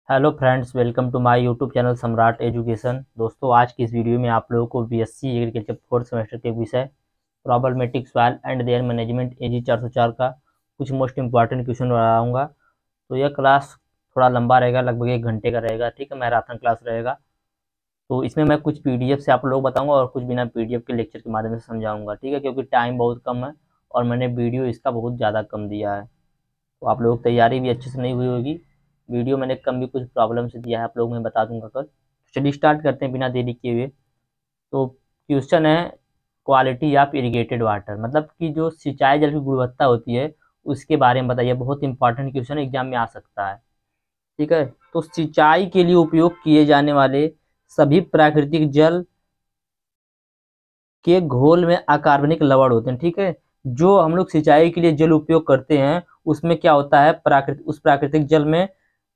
Hello friends, welcome to my YouTube channel Samrat education. दोस्तों, आज की इस वीडियो में आप लोगों को बीएससी एग्रीकल्चर फोर्थ सेमेस्टर के विषय problematic soil and their management AG 404 का कुछ मोस्ट इंपॉर्टेंट क्वेश्चन बताऊंगा। तो यह क्लास थोड़ा लंबा रहेगा, लगभग 1 घंटे का रहेगा। ठीक है, मैराथन क्लास रहेगा। तो इसमें मैं कुछ पीडीएफ से आप लोग बताऊँगा और कुछ बिना पीडीएफ के लेक्चर के माध्यम से समझाऊँगा। ठीक है, क्योंकि टाइम बहुत कम है और मैंने वीडियो इसका बहुत ज़्यादा कम दिया है, तो आप लोग तैयारी भी अच्छे से नहीं हुई होगी। वीडियो मैंने कम भी कुछ प्रॉब्लम से दिया है, आप लोग मैं बता दूंगा कल। चलिए स्टार्ट करते हैं बिना देरी किए हुए। तो क्वेश्चन है, क्वालिटी ऑफ इरिगेटेड वाटर, मतलब कि जो सिंचाई जल की गुणवत्ता होती है उसके बारे में बताइए। बहुत इंपॉर्टेंट क्वेश्चन एग्जाम में आ सकता है। ठीक है, तो सिंचाई के लिए उपयोग किए जाने वाले सभी प्राकृतिक जल के घोल में अकार्बनिक लवण होते हैं। ठीक है, जो हम लोग सिंचाई के लिए जल उपयोग करते हैं उसमें क्या होता है, उस प्राकृतिक जल में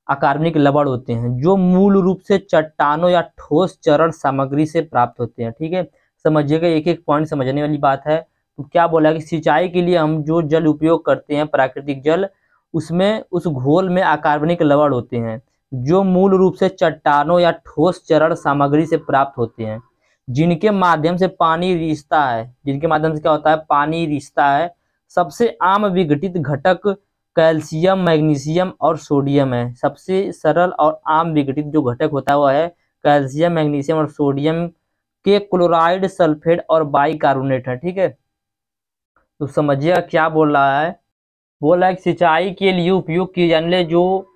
अकार्बनिक लवण होते हैं जो मूल रूप से चट्टानों या ठोस चरण सामग्री से प्राप्त होते हैं। ठीक है, समझिएगा, एक एक पॉइंट समझने वाली बात है। तो क्या बोला कि सिंचाई के लिए हम जो जल उपयोग करते हैं प्राकृतिक जल, उसमें उस घोल में अकार्बनिक लवण होते हैं जो मूल रूप से चट्टानों या ठोस चरण सामग्री से प्राप्त होते हैं, जिनके माध्यम से पानी रिसता है। जिनके माध्यम से क्या होता है, पानी रिसता है। सबसे आम विघटित घटक कैल्शियम, मैग्नीशियम और सोडियम है। सबसे सरल और आम विघटित जो घटक होता है वह है कैल्शियम, मैग्नीशियम और सोडियम के क्लोराइड, सल्फेट और बाइकार्बोनेट है। ठीक है, तो समझिएगा क्या बोल रहा है। बोल रहा है कि सिंचाई के लिए उपयोग किए जाने वाले जो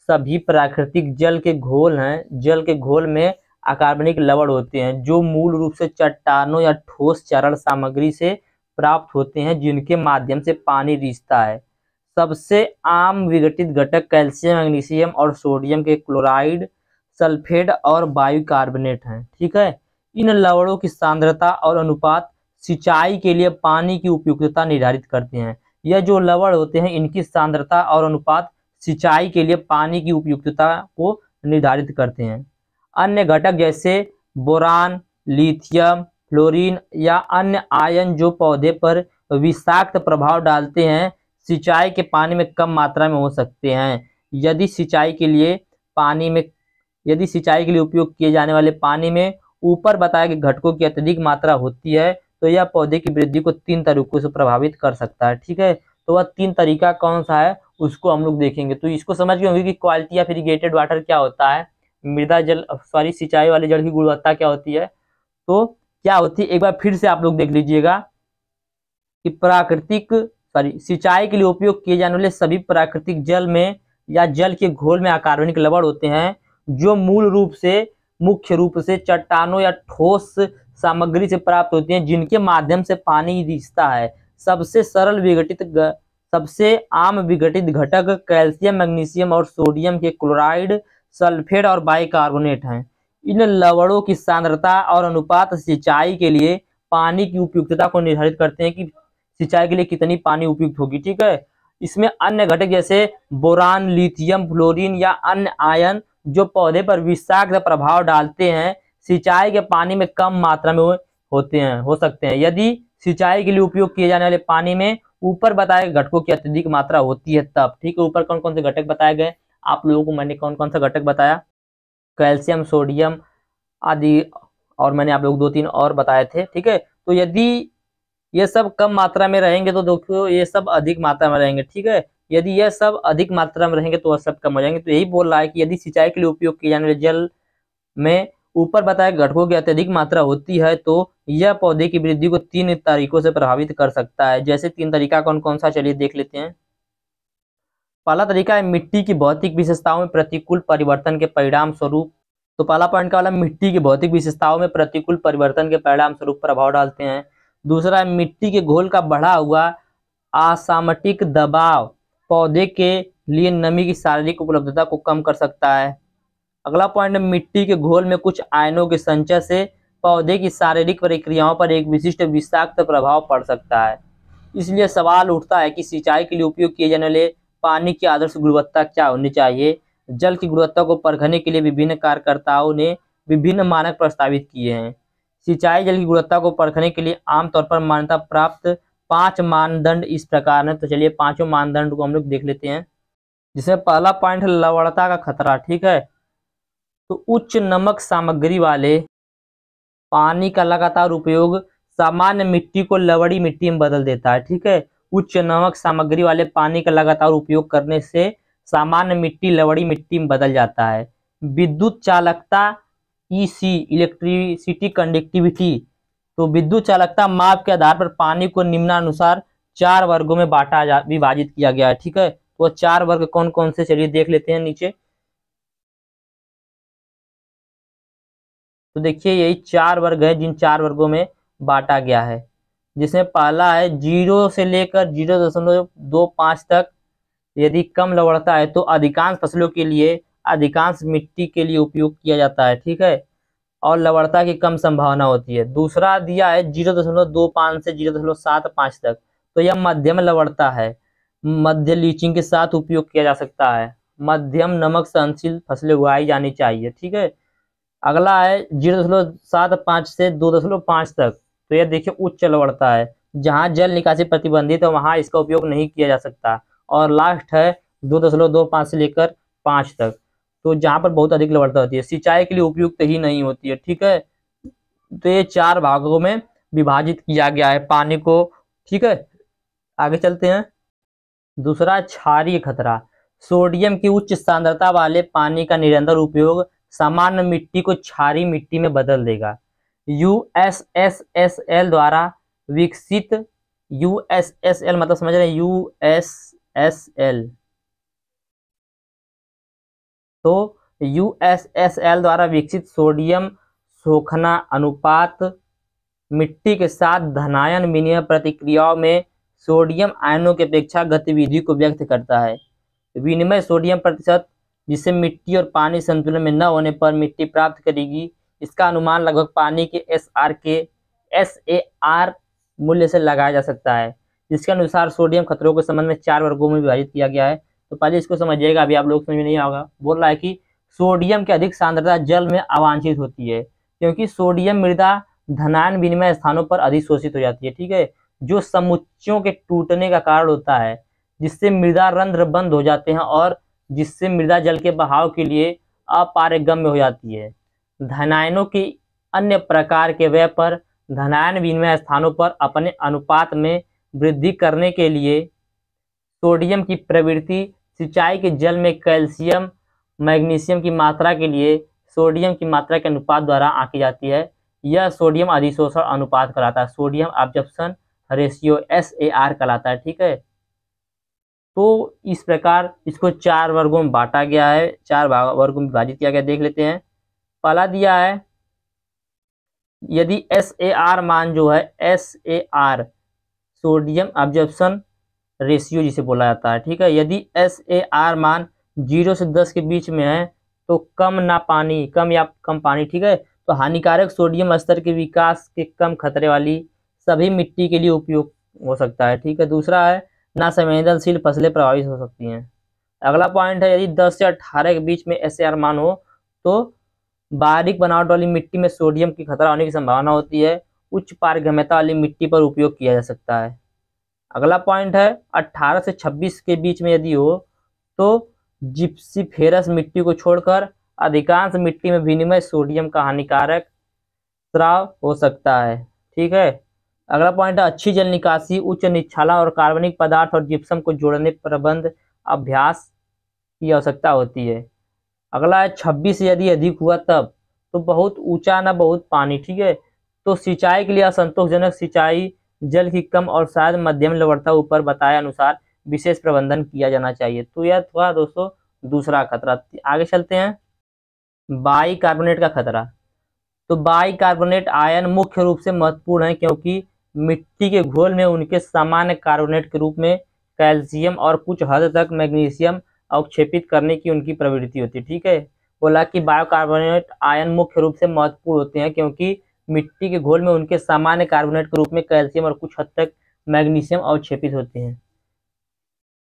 सभी प्राकृतिक जल के घोल हैं, जल के घोल में अकार्बनिक लवण होते हैं जो मूल रूप से चट्टानों या ठोस चरण सामग्री से प्राप्त होते हैं, जिनके माध्यम से पानी रिसता है। सबसे आम विघटित घटक कैल्शियम, मैग्नीशियम और सोडियम के क्लोराइड, सल्फेट और बाइकार्बोनेट हैं। ठीक है, इन लवणों की सांद्रता और अनुपात सिंचाई के लिए पानी की उपयुक्तता निर्धारित करते हैं। यह जो लवण होते हैं इनकी सांद्रता और अनुपात सिंचाई के लिए पानी की उपयुक्तता को निर्धारित करते हैं। अन्य घटक जैसे बोरान, लिथियम, फ्लोरीन या अन्य आयन जो पौधे पर विषाक्त प्रभाव डालते हैं, सिंचाई के पानी में कम मात्रा में हो सकते हैं। यदि सिंचाई के लिए उपयोग किए जाने वाले पानी में ऊपर बताए गए घटकों की अत्यधिक मात्रा होती है तो यह पौधे की वृद्धि को 3 तरीकों से प्रभावित कर सकता है। ठीक है, तो वह 3 तरीका कौन सा है उसको हम लोग देखेंगे। तो इसको समझ गए होंगे कि क्वालिटी ऑफ इरिगेटेड वाटर क्या होता है, मृदा जल सिंचाई वाले जल की गुणवत्ता क्या होती है। तो क्या होती है, एक बार फिर से आप लोग देख लीजिएगा कि सिंचाई के लिए उपयोग किए जाने वाले सभी प्राकृतिक जल में या जल के घोल में अकार्बनिक लवण होते हैं जो मुख्य रूप से चट्टानों या ठोस सामग्री से प्राप्त होती हैं, जिनके माध्यम से पानी रिसता है। सबसे आम विघटित घटक कैल्शियम, मैग्नीशियम और सोडियम के क्लोराइड, सल्फेट और बाइकार्बोनेट हैं। इन लवणों की सांद्रता और अनुपात सिंचाई के लिए पानी की उपयुक्तता को निर्धारित करते हैं कि सिंचाई के लिए कितनी पानी उपयुक्त होगी। ठीक है, इसमें अन्य घटक जैसे बोरान, लिथियम, फ्लोरीन या अन्य आयन जो पौधे पर विषाक्त प्रभाव डालते हैं, सिंचाई के पानी में कम मात्रा में हो सकते हैं। यदि सिंचाई के लिए उपयोग किए जाने वाले पानी में ऊपर बताए घटकों की अत्यधिक मात्रा होती है तब। ठीक है, ऊपर कौन कौन से घटक बताए गए आप लोगों को, मैंने कौन कौन सा घटक बताया, कैल्शियम, सोडियम आदि, और मैंने आप लोग 2-3 और बताए थे। ठीक है, तो यदि ये सब कम मात्रा में रहेंगे तो देखो ये सब अधिक मात्रा में रहेंगे। ठीक है, यदि ये सब अधिक मात्रा में रहेंगे तो वह सब कम हो जाएंगे। तो यही बोल रहा है कि यदि सिंचाई के लिए उपयोग किए जाने वाले जल में ऊपर बताए घटकों की अत्यधिक मात्रा होती है तो यह पौधे की वृद्धि को 3 तरीकों से प्रभावित कर सकता है। जैसे 3 तरीका कौन कौन सा, चलिए देख लेते हैं। पहला तरीका है मिट्टी की भौतिक विशेषताओं में प्रतिकूल परिवर्तन के परिणाम स्वरूप। तो पहला पॉइंट का वाला मिट्टी की भौतिक विशेषताओं में प्रतिकूल परिवर्तन के परिणाम स्वरूप प्रभाव डालते हैं। दूसरा है मिट्टी के घोल का बढ़ा हुआ आसामटिक दबाव पौधे के लिए नमी की शारीरिक उपलब्धता को कम कर सकता है। अगला पॉइंट, मिट्टी के घोल में कुछ आयनों के संचय से पौधे की शारीरिक प्रक्रियाओं पर एक विशिष्ट विषाक्त प्रभाव पड़ सकता है। इसलिए सवाल उठता है कि सिंचाई के लिए उपयोग किए जाने वाले पानी की आदर्श गुणवत्ता क्या होनी चाहिए। जल की गुणवत्ता को परखने के लिए विभिन्न कार्यकर्ताओं ने विभिन्न मानक प्रस्तावित किए हैं। सिंचाई जल की गुणवत्ता को परखने के लिए आमतौर पर मान्यता प्राप्त 5 मानदंड इस प्रकार हैं। तो चलिए 5 मानदंड को हम लोग देख लेते हैं। जिसमें पहला पॉइंट है लवणता का खतरा। ठीक है, तो उच्च नमक सामग्री वाले पानी का लगातार उपयोग सामान्य मिट्टी को लवड़ी मिट्टी में बदल देता है। ठीक है, उच्च नमक सामग्री वाले पानी का लगातार उपयोग करने से सामान्य मिट्टी लवड़ी मिट्टी में बदल जाता है। विद्युत चालकता ईसी, इलेक्ट्रिसिटी कंडक्टिविटी, तो विद्युत चालकता माप के आधार पर पानी को निम्नानुसार 4 वर्गों में विभाजित किया गया है। ठीक है, तो 4 वर्ग कौन कौन से, चलिए देख लेते हैं नीचे। तो देखिए यही 4 वर्ग है जिन 4 वर्गों में बांटा गया है, जिसमें पहला है 0 से लेकर 0.25 तक। यदि कम लवणता है तो अधिकांश फसलों के लिए, अधिकांश मिट्टी के लिए उपयोग किया जाता है। ठीक है, और लवणता की कम संभावना होती है। दूसरा दिया है 0.25 से 0.75 तक, तो यह मध्यम लवणता है, मध्य लीचिंग के साथ उपयोग किया जा सकता है। मध्यम नमक सहनशील फसलें उगाई जानी चाहिए। ठीक है, अगला है 0.75 से 2.5 तक, तो यह देखिए उच्च लवणता है, जहां जल निकासी प्रतिबंधित है वहां इसका उपयोग नहीं किया जा सकता। और लास्ट है 2.25 से लेकर 5 तक, तो जहां पर बहुत अधिक लवणता होती है, सिंचाई के लिए उपयुक्त ही नहीं होती है। ठीक है, तो ये 4 भागों में विभाजित किया गया है पानी को। ठीक है, आगे चलते हैं। दूसरा, क्षारीय खतरा। सोडियम की उच्च सांद्रता वाले पानी का निरंतर उपयोग सामान्य मिट्टी को क्षारीय मिट्टी में बदल देगा। यूएसएसएल द्वारा विकसित, यूएसएसएल मतलब समझ रहे हैं, यूएसएसएल, तो यूएसएसएल द्वारा विकसित सोडियम सोखना अनुपात मिट्टी के साथ धनायन विनिमय प्रतिक्रियाओं में सोडियम आयनों की अपेक्षा गतिविधि को व्यक्त करता है। विनिमय सोडियम प्रतिशत, जिससे मिट्टी और पानी संतुलन में न होने पर मिट्टी प्राप्त करेगी, इसका अनुमान लगभग पानी के SAR मूल्य से लगाया जा सकता है। जिसके अनुसार सोडियम खतरों के संबंध में 4 वर्गों में विभाजित किया गया है। तो पहले इसको समझिएगा, अभी आप लोग समझ में नहीं आएगा। बोल रहा है कि सोडियम की अधिक सांद्रता जल में अवांछित होती है, क्योंकि सोडियम मृदा धनायन विनिमय स्थानों पर अधिशोषित हो जाती है। ठीक है, जो समुच्चयों के टूटने का कारण होता है, जिससे मृदा रंध्र बंद हो जाते हैं और जिससे मृदा जल के बहाव के लिए अपारगम्य हो जाती है। धनायनों के अन्य प्रकार के व्यय पर धनायन विनिमय स्थानों पर अपने अनुपात में वृद्धि करने के लिए सोडियम की प्रवृत्ति सिंचाई के जल में कैल्शियम मैग्नीशियम की मात्रा के लिए सोडियम की मात्रा के अनुपात द्वारा आंकी जाती है। यह सोडियम अधिशोषण अनुपात कहलाता है, सोडियम एब्जॉर्प्शन रेशियो, SAR कहलाता है। ठीक है, तो इस प्रकार इसको 4 वर्गों में बांटा गया है, 4 वर्गों में विभाजित किया गया। देख लेते हैं। पहला दिया है, यदि SAR मान जो है, SAR सोडियम एब्जॉर्प्शन रेशियो जिसे बोला जाता है। ठीक है, यदि SAR मान 0 से 10 के बीच में है तो कम या कम पानी। ठीक है, तो हानिकारक सोडियम स्तर के विकास के कम खतरे वाली सभी मिट्टी के लिए उपयोग हो सकता है। ठीक है, दूसरा है, ना संवेदनशील फसलें प्रभावित हो सकती हैं। अगला पॉइंट है, यदि 10 से 18 के बीच में SAR मान हो तो बारीक बनावट वाली मिट्टी में सोडियम की खतरा होने की संभावना होती है। उच्च पारगम्यता वाली मिट्टी पर उपयोग किया जा सकता है। अगला पॉइंट है, 18 से 26 के बीच में यदि हो तो जिप्सीफेरस मिट्टी को छोड़कर अधिकांश मिट्टी में विनिमय सोडियम का हानिकारक स्राव हो सकता है। ठीक है, अगला पॉइंट है, अच्छी जल निकासी, उच्च निक्षालन और कार्बनिक पदार्थ और जिप्सम को जोड़ने प्रबंध अभ्यास की आवश्यकता होती है। अगला है, 26 यदि अधिक हुआ तब, तो बहुत ऊंचा ना बहुत पानी। ठीक है, तो सिंचाई के लिए असंतोषजनक सिंचाई, जल की कम और शायद मध्यम लवणता ऊपर बताए अनुसार विशेष प्रबंधन किया जाना चाहिए। तो यह था दोस्तों दूसरा खतरा। आगे चलते हैं। बाइकार्बोनेट का खतरा। तो बाइकार्बोनेट आयन मुख्य रूप से महत्वपूर्ण है, क्योंकि मिट्टी के घोल में उनके सामान्य कार्बोनेट के रूप में कैल्शियम और कुछ हद तक मैग्नीशियम अवक्षेपित करने की उनकी प्रवृत्ति होती है। ठीक है, बोला कि बायोकार्बोनेट आयन मुख्य रूप से महत्वपूर्ण होते हैं, क्योंकि मिट्टी के घोल में उनके सामान्य कार्बोनेट के रूप में कैल्शियम और कुछ हद तक मैग्नीशियम अवक्षेपित होते हैं।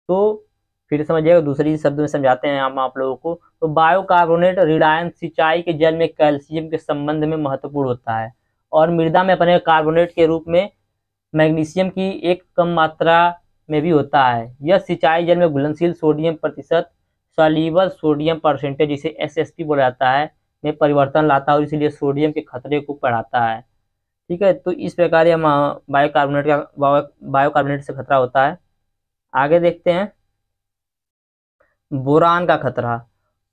तो फिर समझिएगा, दूसरी शब्द में समझाते हैं हम आप लोगों को। तो बायोकार्बोनेट ऋणायन सिंचाई के जल में कैल्शियम के संबंध में महत्वपूर्ण होता है और मृदा में अपने कार्बोनेट के रूप में मैग्नीशियम की एक कम मात्रा में भी होता है। यह सिंचाई जल में घुलनशील सोडियम प्रतिशत सॉल्युबल सोडियम परसेंटेज, जिसे SSP बोला जाता है, में परिवर्तन लाता है और इसीलिए सोडियम के खतरे को बढ़ाता है। ठीक है, तो इस प्रकार यह बायोकार्बोनेट से खतरा होता है। आगे देखते हैं बोरान का खतरा।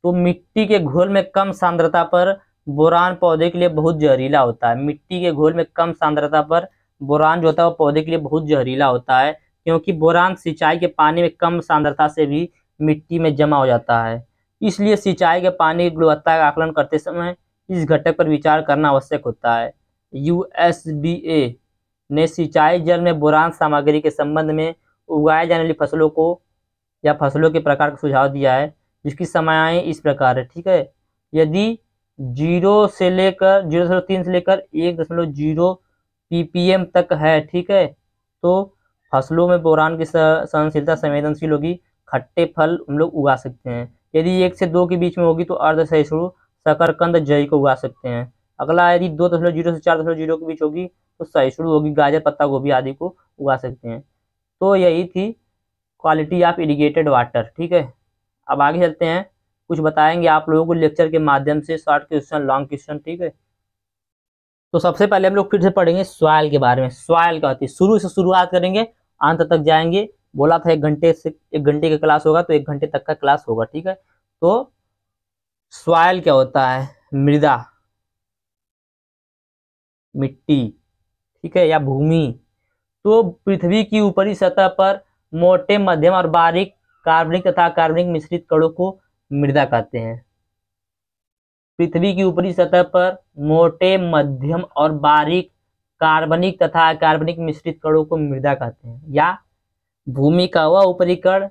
तो मिट्टी के घोल में कम सांद्रता पर बोरान पौधे के लिए बहुत जहरीला होता है। मिट्टी के घोल में कम सांद्रता पर बोरान जो होता है वो पौधे के लिए बहुत जहरीला होता है, क्योंकि बोरान सिंचाई के पानी में कम सांद्रता से भी मिट्टी में जमा हो जाता है। इसलिए सिंचाई के पानी की गुणवत्ता का आकलन करते समय इस घटक पर विचार करना आवश्यक होता है। USDA ने सिंचाई जल में बोरान सामग्री के संबंध में उगाए जाने वाली फसलों को या फसलों के प्रकार का सुझाव दिया है, जिसकी समयाएं इस प्रकार है। ठीक है, यदि 0.3 से लेकर 1.0 ppm तक है, ठीक है, तो फसलों में बोरान की सहनशीलता संवेदनशील होगी, खट्टे फल हम लोग उगा सकते हैं। यदि 1 से 2 के बीच में होगी तो अर्धसहिष्णु शकरकंद जई को उगा सकते हैं। अगला यदि 2.0 से 4.0 के बीच होगी तो सहिष्णु होगी, गाजर, पत्ता गोभी आदि को उगा सकते हैं। तो यही थी क्वालिटी ऑफ इरिगेटेड वाटर। ठीक है, अब आगे चलते हैं, कुछ बताएंगे आप लोगों को लेक्चर के माध्यम से, शॉर्ट क्वेश्चन, लॉन्ग क्वेश्चन। ठीक है, तो सबसे पहले हम लोग फिर से पढ़ेंगे सॉइल के बारे में। सॉइल क्या होती है, शुरू से शुरुआत करेंगे, अंत तक जाएंगे। बोला था 1 घंटे का क्लास होगा तो 1 घंटे तक का क्लास होगा। ठीक है, तो सॉइल क्या होता है, मृदा, मिट्टी, ठीक है, या भूमि। तो पृथ्वी की ऊपरी सतह पर मोटे, मध्यम और बारीक कार्बनिक तथा कार्बनिक मिश्रित कणों को मृदा कहते हैं। पृथ्वी की ऊपरी सतह पर मोटे, मध्यम और बारीक कार्बनिक तथा कार्बनिक मिश्रित कणों को मृदा कहते हैं। या भूमि का वह ऊपरी कण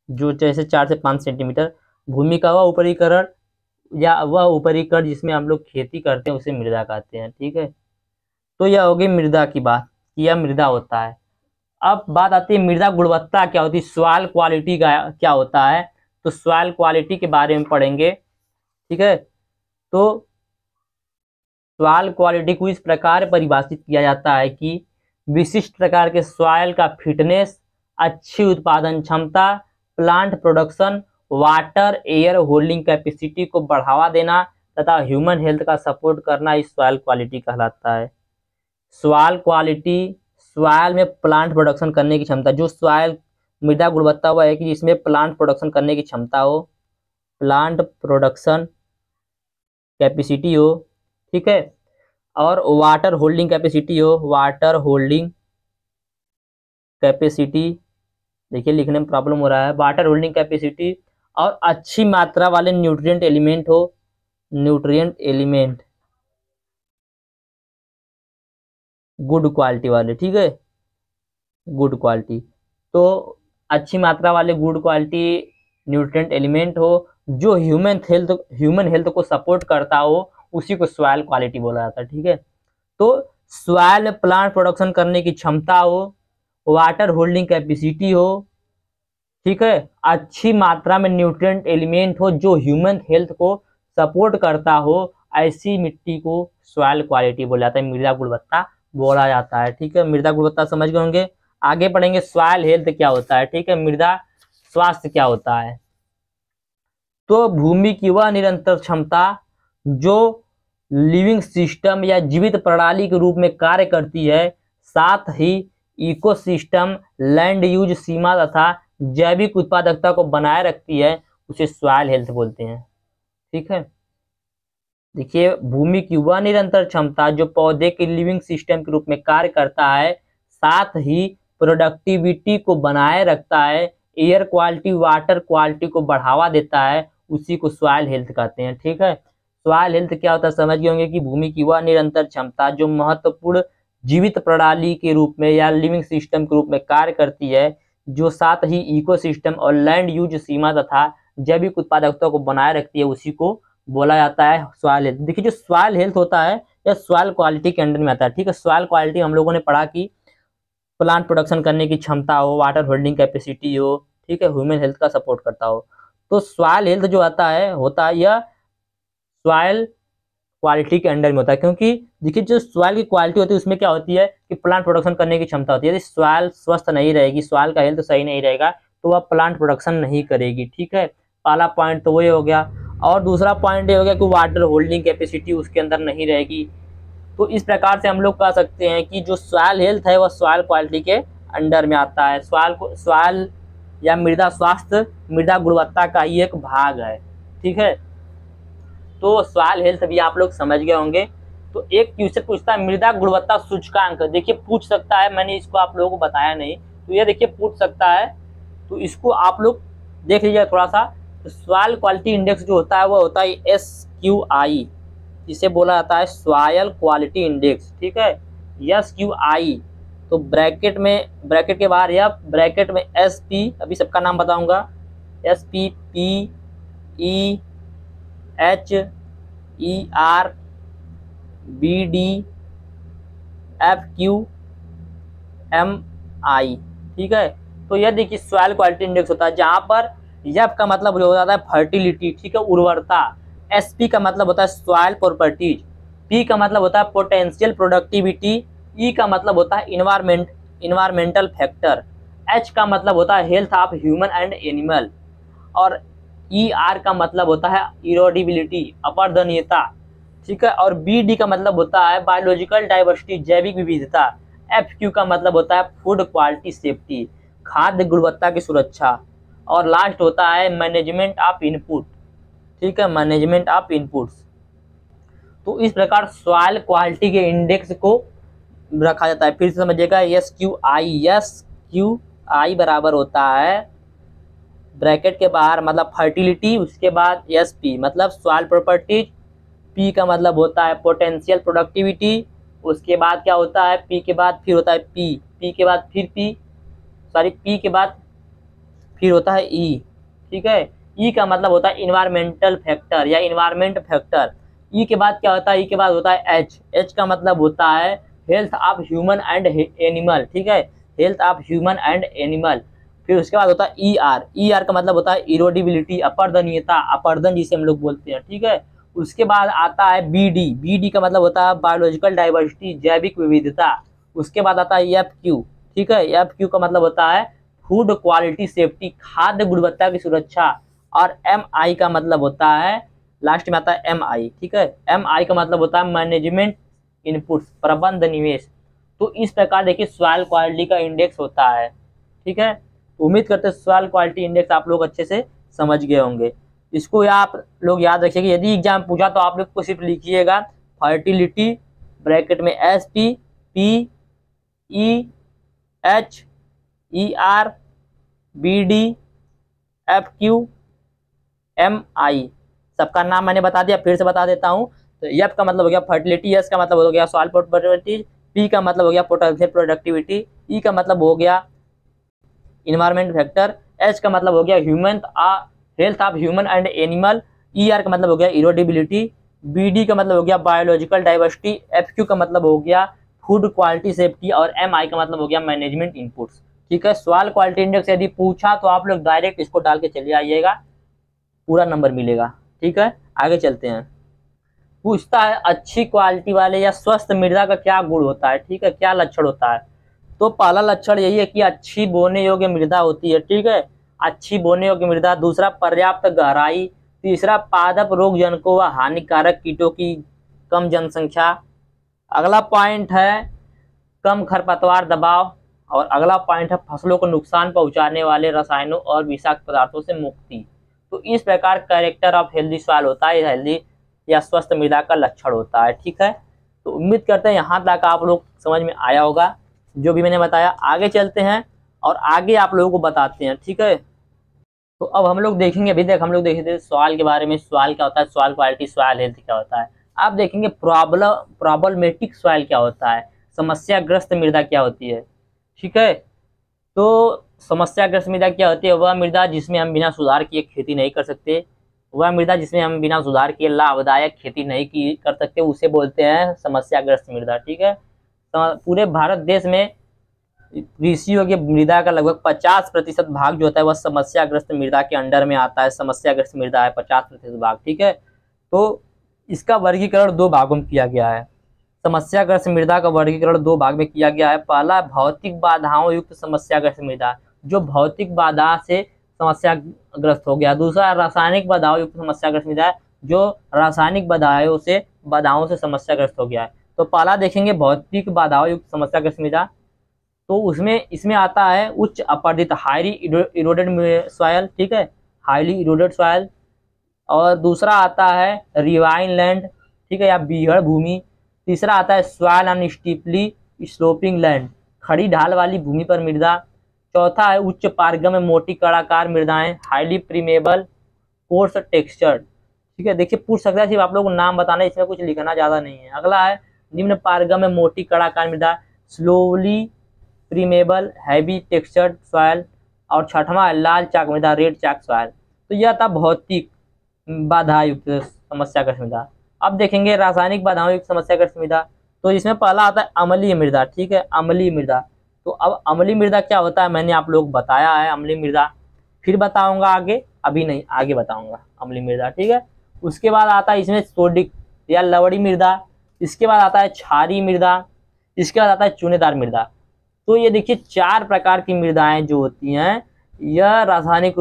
जो जैसे 4 से 5 सेंटीमीटर, भूमि का वह ऊपरी कण या वह ऊपरी कण जिसमें हम लोग खेती करते हैं उसे मृदा कहते हैं। ठीक है, तो यह होगी मृदा की बात, यह मृदा होता है। अब बात आती है मृदा गुणवत्ता क्या होती है, सॉइल क्वालिटी का क्या होता है। तो सॉइल क्वालिटी के बारे में पढ़ेंगे। ठीक है, तो सॉइल क्वालिटी को इस प्रकार परिभाषित किया जाता है कि विशिष्ट प्रकार के सॉइल का फिटनेस, अच्छी उत्पादन क्षमता, plant production, water air holding capacity को बढ़ावा देना तथा ह्यूमन हेल्थ का सपोर्ट करना इस सॉइल क्वालिटी कहलाता है। सॉइल क्वालिटी, सॉइल में प्लांट प्रोडक्शन करने की क्षमता, जो सॉइल मृदा गुणवत्ता हुआ है कि जिसमें प्लांट प्रोडक्शन करने की क्षमता हो, प्लांट प्रोडक्शन कैपेसिटी हो, ठीक है, और वाटर होल्डिंग कैपेसिटी हो, वाटर होल्डिंग कैपेसिटी, देखिए लिखने में प्रॉब्लम हो रहा है, वाटर होल्डिंग कैपेसिटी, और अच्छी मात्रा वाले न्यूट्रिएंट एलिमेंट हो, न्यूट्रिएंट एलिमेंट गुड क्वालिटी वाले। ठीक है, गुड क्वालिटी, तो अच्छी मात्रा वाले गुड क्वालिटी न्यूट्रिएंट एलिमेंट हो जो ह्यूमन हेल्थ को सपोर्ट करता हो, उसी को सॉइल क्वालिटी बोला जाता है। ठीक है, तो सॉइल में प्लांट प्रोडक्शन करने की क्षमता हो, वाटर होल्डिंग कैपेसिटी हो, ठीक है, अच्छी मात्रा में न्यूट्रिएंट एलिमेंट हो जो ह्यूमन हेल्थ को सपोर्ट करता हो, ऐसी मिट्टी को सॉइल क्वालिटी बोला जाता है, मृदा गुणवत्ता बोला जाता है। ठीक है, मृदा गुणवत्ता समझ गए होंगे। आगे पढ़ेंगे सॉइल हेल्थ क्या होता है। ठीक है, मृदा स्वास्थ्य क्या होता है। तो भूमि की वह निरंतर क्षमता जो लिविंग सिस्टम या जीवित प्रणाली के रूप में कार्य करती है, साथ ही इकोसिस्टम, लैंड यूज सीमा तथा जैविक उत्पादकता को बनाए रखती है, उसे सॉइल हेल्थ बोलते हैं। ठीक है, देखिए भूमि की वह निरंतर क्षमता जो पौधे के लिविंग सिस्टम के रूप में कार्य करता है, साथ ही प्रोडक्टिविटी को बनाए रखता है, एयर क्वालिटी, वाटर क्वालिटी को बढ़ावा देता है, उसी को सॉइल हेल्थ कहते हैं। ठीक है, सॉइल हेल्थ क्या होता है समझ गए होंगे कि भूमि की वह निरंतर क्षमता जो महत्वपूर्ण जीवित प्रणाली के रूप में या लिविंग सिस्टम के रूप में कार्य करती है, जो साथ ही इकोसिस्टम और लैंड यूज सीमा तथा जैविक उत्पादकता को बनाए रखती है, उसी को बोला जाता है सॉइल हेल्थ। देखिए जो सॉइल हेल्थ होता है यह सॉइल क्वालिटी के अंडर में आता है। ठीक है, सॉइल क्वालिटी हम लोगों ने पढ़ा कि प्लांट प्रोडक्शन करने की क्षमता हो, वाटर होल्डिंग कैपेसिटी हो, ठीक है, ह्यूमन हेल्थ का सपोर्ट करता हो। तो सॉइल हेल्थ जो होता है यह सॉइल क्वालिटी के अंडर में होता है, क्योंकि देखिए जो सॉइल की क्वालिटी होती है उसमें क्या होती है कि प्लांट प्रोडक्शन करने की क्षमता होती है। यदि सॉइल स्वस्थ नहीं रहेगी, सॉइल का हेल्थ सही नहीं रहेगा, तो वह प्लांट प्रोडक्शन नहीं करेगी। ठीक है, पहला पॉइंट तो वही हो गया। और दूसरा पॉइंट ये हो गया कि वाटर होल्डिंग कैपेसिटी उसके अंदर नहीं रहेगी। तो इस प्रकार से हम लोग कह सकते हैं कि जो सॉइल हेल्थ है वह सॉइल क्वालिटी के अंडर में आता है। सॉइल या मृदा स्वास्थ्य मृदा गुणवत्ता का ही एक भाग है। ठीक है, तो सॉइल हेल्थ भी आप लोग समझ गए होंगे। तो एक क्वेश्चन पूछता है मृदा गुणवत्ता सूचकांक, देखिए पूछ सकता है, मैंने इसको आप लोगों को बताया नहीं, तो ये देखिए पूछ सकता है, तो इसको आप लोग देख लीजिए थोड़ा सा। सॉइल क्वालिटी इंडेक्स जो होता है वो होता है SQI, जिसे बोला जाता है सॉइल क्वालिटी इंडेक्स। ठीक है, SQI, तो ब्रैकेट के बाहर या ब्रैकेट में SP, अभी सबका नाम बताऊंगा, SP, PE, HER, BD, FQ, MI। ठीक है, तो यह देखिए सॉइल क्वालिटी इंडेक्स होता है, जहां पर F का मतलब हो जाता है फर्टिलिटी, ठीक है, उर्वरता। SP का मतलब होता है सॉइल प्रॉपर्टीज, P का मतलब होता है पोटेंशियल प्रोडक्टिविटी, E का मतलब होता है इन्वायरमेंटल फैक्टर, H का मतलब होता है health of human and animal, और ER का मतलब होता है इरोडिबिलिटी, अपर्दनीयता। ठीक है, और BD का मतलब होता है बायोलॉजिकल डाइवर्सिटी, जैविक विविधता। FQ का मतलब होता है फूड क्वालिटी सेफ्टी, खाद्य गुणवत्ता की सुरक्षा, और लास्ट होता है मैनेजमेंट ऑफ इनपुट। ठीक है, मैनेजमेंट ऑफ इनपुट्स। तो इस प्रकार सॉइल क्वालिटी के इंडेक्स को रखा जाता है। फिर से समझिएगा, SQI बराबर होता है ब्रैकेट के बाहर मतलब फर्टिलिटी, उसके बाद SP मतलब सॉइल प्रॉपर्टीज, P का मतलब होता है पोटेंशियल प्रोडक्टिविटी, उसके बाद क्या होता है P के बाद फिर होता है P के बाद फिर P के बाद फिर होता है E। ठीक है, E का मतलब होता है इन्वायरमेंटल फैक्टर या इन्वायरमेंट फैक्टर। E के बाद क्या होता है, E के बाद होता है H का मतलब होता है health of human and animal. ठीक है, health of human and animal. फिर उसके बाद होता है ER का मतलब होता है इरोडिबिलिटी, अपर्दनीयता, अपर्दन जिसे हम लोग बोलते हैं। ठीक है, उसके बाद आता है BD का मतलब होता है बायोलॉजिकल डाइवर्सिटी, जैविक विविधता। उसके बाद आता है FQ। ठीक है, FQ का मतलब होता है फूड क्वालिटी सेफ्टी, खाद्य गुणवत्ता की सुरक्षा, और MI का मतलब होता है, लास्ट में आता है MI। ठीक है, MI का मतलब होता है मैनेजमेंट इनपुट्स, प्रबंध निवेश। तो इस प्रकार देखिए सॉइल क्वालिटी का इंडेक्स होता है। ठीक है, उम्मीद करते हैं सॉइल क्वालिटी इंडेक्स आप लोग अच्छे से समझ गए होंगे। इसको आप लोग याद रखिएगा, यदि एग्जाम पूछा तो आप लोग को सिर्फ लिखिएगा फर्टिलिटी ब्रैकेट में SP, PE, HER, BD, FQ, MI। सबका नाम मैंने बता दिया, फिर से बता देता हूँ। तो F का मतलब हो गया फर्टिलिटी, S का मतलब हो गया सॉइल प्रॉपर्टीज, P का मतलब हो गया पोटेंशियल प्रोडक्टिविटी, E का मतलब हो गया इन्वायरमेंट फैक्टर, H का मतलब हो गया health of human and animal, ER का मतलब हो गया इरोडिबिलिटी, BD का मतलब हो गया बायोलॉजिकल डाइवर्सिटी, FQ का मतलब हो गया फूड क्वालिटी सेफ्टी, और MI का मतलब हो गया मैनेजमेंट इनपुट्स। ठीक है, सॉइल क्वालिटी इंडेक्स यदि पूछा तो आप लोग डायरेक्ट इसको डाल के चले आइएगा, पूरा नंबर मिलेगा। ठीक है, आगे चलते हैं। पूछता है अच्छी क्वालिटी वाले या स्वस्थ मृदा का क्या गुण होता है। ठीक है, क्या लक्षण होता है, तो पहला लक्षण यही है कि अच्छी बोने योग्य मृदा होती है। ठीक है, अच्छी बोने योग्य मृदा। दूसरा पर्याप्त गहराई। तीसरा पादप रोग जनकों व हानिकारक कीटों की कम जनसंख्या। अगला पॉइंट है कम खरपतवार दबाव, और अगला पॉइंट है फसलों को नुकसान पहुंचाने वाले रसायनों और विषाक्त पदार्थों से मुक्ति। तो इस प्रकार कैरेक्टर ऑफ हेल्दी सॉइल होता है, हेल्दी या स्वस्थ मृदा का लक्षण होता है। ठीक है, तो उम्मीद करते हैं यहाँ तक आप लोग समझ में आया होगा जो भी मैंने बताया। आगे चलते हैं और आगे आप लोगों को बताते हैं। ठीक है, तो अब हम लोग देखेंगे, अभी तक हम लोग देखे थे सॉइल के बारे में, सॉइल क्या होता है, सॉइल क्वालिटी, सॉइल हेल्थ क्या होता है। आप देखेंगे प्रॉब्लमेटिक सॉइल क्या होता है, समस्याग्रस्त मृदा क्या होती है। ठीक है, तो समस्याग्रस्त मृदा क्या होती है, वह मृदा जिसमें हम बिना सुधार किए खेती नहीं कर सकते, वह मृदा जिसमें हम बिना सुधार किए लाभदायक खेती नहीं कर सकते, उसे बोलते हैं समस्याग्रस्त मृदा। ठीक है, तो पूरे भारत देश में कृषि योग्य मृदा का लगभग 50% भाग जो होता है वह समस्याग्रस्त मृदा के अंडर में आता है। समस्याग्रस्त मृदा है 50% भाग। ठीक है, तो इसका वर्गीकरण दो भागों में किया गया है। समस्याग्रस्त मृदा का वर्गीकरण दो भाग में किया गया है। पहला भौतिक बाधाओं युक्त समस्याग्रस्त मृदा, जो भौतिक बाधा से समस्याग्रस्त हो गया। दूसरा रासायनिक बाधाओं युक्त समस्याग्रस्त मृदा है, जो रासायनिक बाधाओं से समस्याग्रस्त हो गया है। तो पहला देखेंगे भौतिक बाधाओं युक्त समस्याग्रस्त मृदा, तो उसमें इसमें आता है उच्च अपर्दित हाईली इरोडेड सॉयल, ठीक है, हाईली इरोडेड सॉयल। और दूसरा आता है रिवाइन लैंड, ठीक है, या बीहड़ भूमि। तीसरा आता है soil on steeply sloping land, खड़ी ढाल वाली भूमि पर मृदा। चौथा है उच्च पारगम्य मोटी कड़ाकार मृदाएं, हाईली प्रीमेबल कोर्स टेक्सचर, ठीक है। देखिए पूछ सकता है सिर्फ आप लोग को नाम बताना है, इसमें कुछ लिखना ज़्यादा नहीं है। अगला है निम्न पारगम्य मोटी कड़ाकार मृदा, slowly preamble heavy textured soil. और छठवां है लाल चाक मृदा, रेड चाक सॉयल। तो यह था भौतिक बाधा युक्त समस्याग्रस्त मृदा। अब देखेंगे रासायनिक बाधाओं युक्त समस्याग्रस्त मृदा, तो इसमें पहला आता है अम्लीय मृदा, ठीक है, अम्लीय मृदा। तो अब अम्लीय मृदा क्या होता है मैंने आप लोग बताया है, अम्लीय मृदा फिर बताऊंगा आगे, अभी नहीं आगे बताऊंगा अम्लीय मृदा, ठीक है। उसके बाद आता है इसमें सोडिक या लवड़ी मृदा, इसके बाद आता है क्षारीय मृदा, इसके बाद आता है चूनेदार मृदा। तो ये देखिए 4 प्रकार की मृदाएं जो होती हैं यह रासायनिक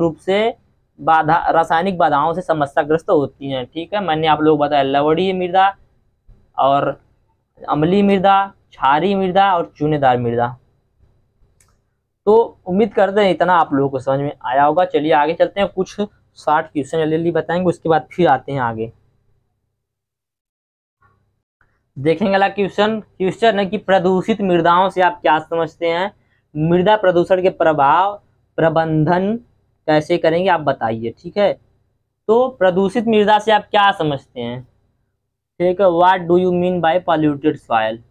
बाधाओं से समस्याग्रस्त होती हैं, ठीक है। मैंने आप लोग बताया लवणीय मृदा और अम्लीय मृदा, क्षारीय मृदा और चूनेदार मृदा। तो उम्मीद करते हैं इतना आप लोगों को समझ में आया होगा। चलिए आगे चलते हैं, कुछ 60 क्वेश्चन जल्दी बताएंगे, उसके बाद फिर आते हैं आगे। देखेंगे अगला क्वेश्चन है कि प्रदूषित मृदाओं से आप क्या समझते हैं, मृदा प्रदूषण के प्रभाव प्रबंधन कैसे करेंगे आप बताइए, ठीक है। तो प्रदूषित मृदा से आप क्या समझते हैं, ठीक है, what do you mean by polluted soil.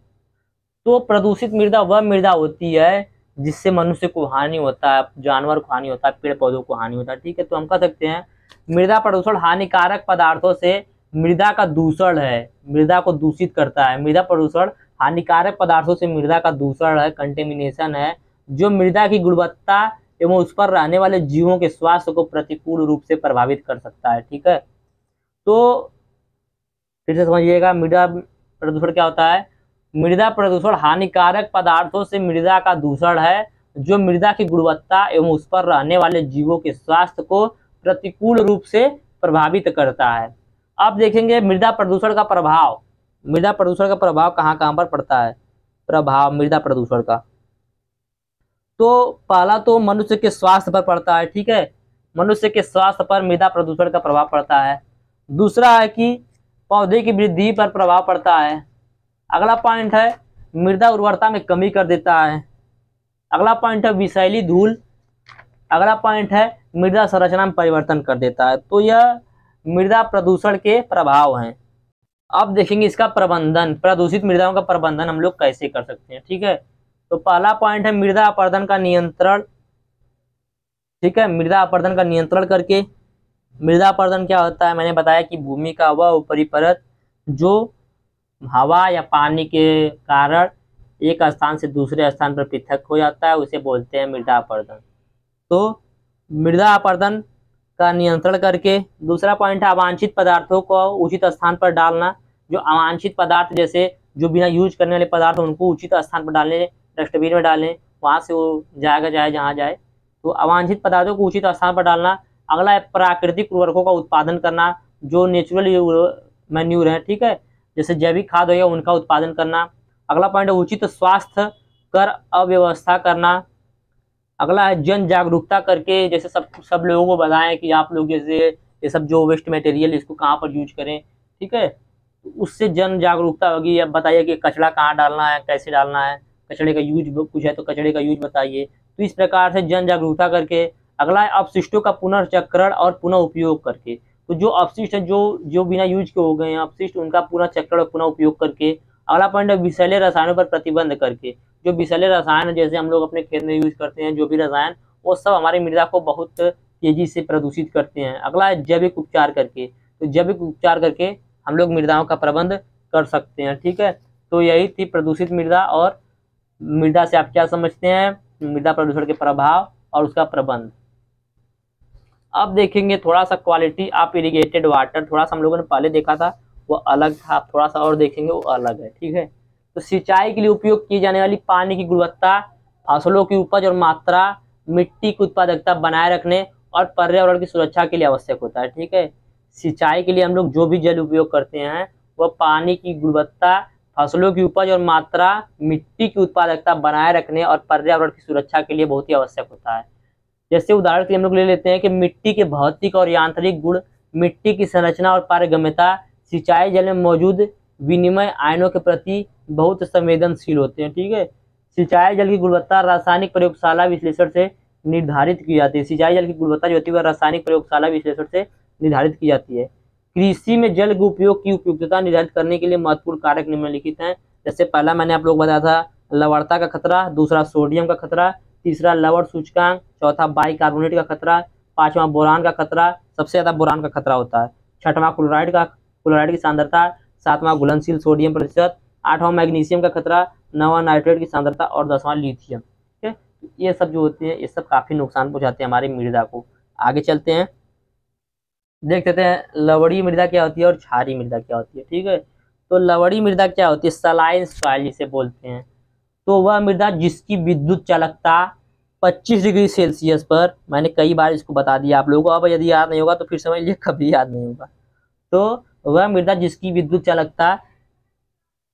तो प्रदूषित मृदा वह मृदा होती है जिससे मनुष्य को हानि होता है, जानवर को हानि होता है, पेड़ पौधों को हानि होता है, ठीक है। तो हम कह सकते हैं मृदा प्रदूषण हानिकारक पदार्थों से मृदा का दूषण है, मृदा को दूषित करता है। मृदा प्रदूषण हानिकारक पदार्थों से मृदा का दूषण है, कंटेमिनेशन है, जो मृदा की गुणवत्ता एवं उस पर रहने वाले जीवों के स्वास्थ्य को प्रतिकूल रूप से प्रभावित कर सकता है, ठीक है। तो फिर से समझिएगा मृदा प्रदूषण क्या होता है। मृदा प्रदूषण हानिकारक पदार्थों से मृदा का दूषण है, जो मृदा की गुणवत्ता एवं उस पर रहने वाले जीवों के स्वास्थ्य को प्रतिकूल रूप से प्रभावित करता है। अब देखेंगे मृदा प्रदूषण का प्रभाव, मृदा प्रदूषण का प्रभाव कहाँ कहाँ पर पड़ता है, प्रभाव मृदा प्रदूषण का। तो पहला तो मनुष्य के स्वास्थ्य पर पड़ता है, ठीक है, मनुष्य के स्वास्थ्य पर मृदा प्रदूषण का प्रभाव पड़ता है। दूसरा है कि पौधे की वृद्धि पर प्रभाव पड़ता है। अगला पॉइंट है मृदा उर्वरता में कमी कर देता है। अगला पॉइंट है विषैली धूल। अगला पॉइंट है मृदा संरचना में परिवर्तन कर देता है। तो यह मृदा प्रदूषण के प्रभाव हैं। अब देखेंगे इसका प्रबंधन, प्रदूषित मृदाओं का प्रबंधन हम लोग कैसे कर सकते हैं, ठीक है। तो पहला पॉइंट है मृदा अपरदन का नियंत्रण, ठीक है, मृदा अपरदन का नियंत्रण करके। मृदा अपरदन क्या होता है मैंने बताया कि भूमि का वह ऊपरी परत जो हवा या पानी के कारण एक स्थान से दूसरे स्थान पर पृथक हो जाता है, उसे बोलते हैं मृदा अपरदन। तो मृदा अपरदन का नियंत्रण करके। दूसरा पॉइंट है अवांछित पदार्थों को उचित स्थान पर डालना। जो अवांछित पदार्थ जैसे जो बिना यूज करने वाले पदार्थ उनको उचित स्थान पर डालें, डस्टबिन में डालें, वहाँ से वो जाएगा जाए जहाँ जाए। तो अवांछित पदार्थों को उचित स्थान पर डालना। अगला है प्राकृतिक उर्वरकों का उत्पादन करना, जो नेचुरल मैन्यूर है, ठीक है, जैसे जैविक खाद हो गया उनका उत्पादन करना। अगला पॉइंट है उचित स्वास्थ्य कर अव्यवस्था करना। अगला है जन जागरूकता करके, जैसे सब लोगों को बताएं कि आप लोग जैसे ये सब जो वेस्ट मटेरियल इसको कहाँ पर यूज करें, ठीक है, उससे जन जागरूकता होगी। अब बताइए कि कचरा कहाँ डालना है, कैसे डालना है, कचरे का यूज कुछ है तो कचरे का यूज बताइए। तो इस प्रकार से जन जागरूकता करके। अगला है अपशिष्टों का पुनर्चक्रण और पुनः उपयोग करके। तो जो अपशिष्ट है जो बिना यूज के हो गए हैं अपशिष्ट, उनका पुनर्चक्रण और पुनः उपयोग करके। अगला पॉइंट है विषैले रसायनों पर प्रतिबंध करके। जो विषैले रसायन जैसे हम लोग अपने खेत में यूज करते हैं, जो भी रसायन, वो सब हमारी मृदा को बहुत तेजी से प्रदूषित करते हैं। अगला है जैविक उपचार करके। तो जैविक उपचार करके हम लोग मृदाओं का प्रबंध कर सकते हैं, ठीक है। तो यही थी प्रदूषित मृदा और मृदा से आप क्या समझते हैं, मृदा प्रदूषण के प्रभाव और उसका प्रबंध। अब देखेंगे थोड़ा सा क्वालिटी ऑफ इरिगेटेड वाटर। थोड़ा सा हम लोगों ने पहले देखा था वो अलग था, थोड़ा सा और देखेंगे वो अलग है, ठीक है। तो सिंचाई के लिए उपयोग की जाने वाली पानी की गुणवत्ता, फसलों की उपज और मात्रा, मिट्टी की उत्पादकता बनाए रखने और पर्यावरण की सुरक्षा के लिए आवश्यक होता है। ठीक है, सिंचाई के लिए हम लोग जो भी जल उपयोग करते हैं वह पानी की गुणवत्ता, फसलों की उपज और मात्रा, मिट्टी की उत्पादकता बनाए रखने और पर्यावरण की सुरक्षा के लिए बहुत ही आवश्यक होता है। जैसे उदाहरण के लिए हम लोग ले लेते हैं कि मिट्टी के भौतिक और यांत्रिक गुण, मिट्टी की संरचना और पारगम्यता सिंचाई जल में मौजूद विनिमय आयनों के प्रति बहुत संवेदनशील होते हैं। ठीक है, सिंचाई जल की गुणवत्ता रासायनिक प्रयोगशाला विश्लेषण से निर्धारित की जाती है। सिंचाई जल की गुणवत्ता जो होती है वह रासायनिक प्रयोगशाला विश्लेषण से निर्धारित की जाती है। कृषि में जल के उपयोग की उपयुक्तता निर्धारित करने के लिए महत्वपूर्ण कारक निम्नलिखित हैं। जैसे पहला मैंने आप लोग बताया था लवणता का खतरा, दूसरा सोडियम का खतरा, तीसरा लवण सूचकांक, चौथा बाइकार्बोनेट का खतरा, पांचवा बोरान का खतरा, सबसे ज्यादा बोरान का खतरा होता है, छठवां क्लोराइड की सांद्रता, सातवां घुलनशील सोडियम प्रतिशत, आठवां मैग्नीशियम का खतरा, नौवां नाइट्रेट की सांद्रता और 10वां लिथियम। ठीक है, ये सब जो होते हैं ये सब काफी नुकसान पहुंचाते हैं हमारी मृदा को। आगे चलते हैं, देख लेते हैं लवणीय मृदा क्या होती है और क्षारीय मृदा क्या होती है। ठीक है, तो लवणीय मृदा क्या होती है, सलाइन सॉइल जिसे बोलते हैं। तो वह मृदा जिसकी विद्युत चालकता 25 डिग्री सेल्सियस पर, मैंने कई बार इसको बता दिया आप लोगों को, अब यदि याद नहीं होगा तो फिर समझ लीजिए कभी याद नहीं होगा। तो वह मृदा जिसकी विद्युत चालकता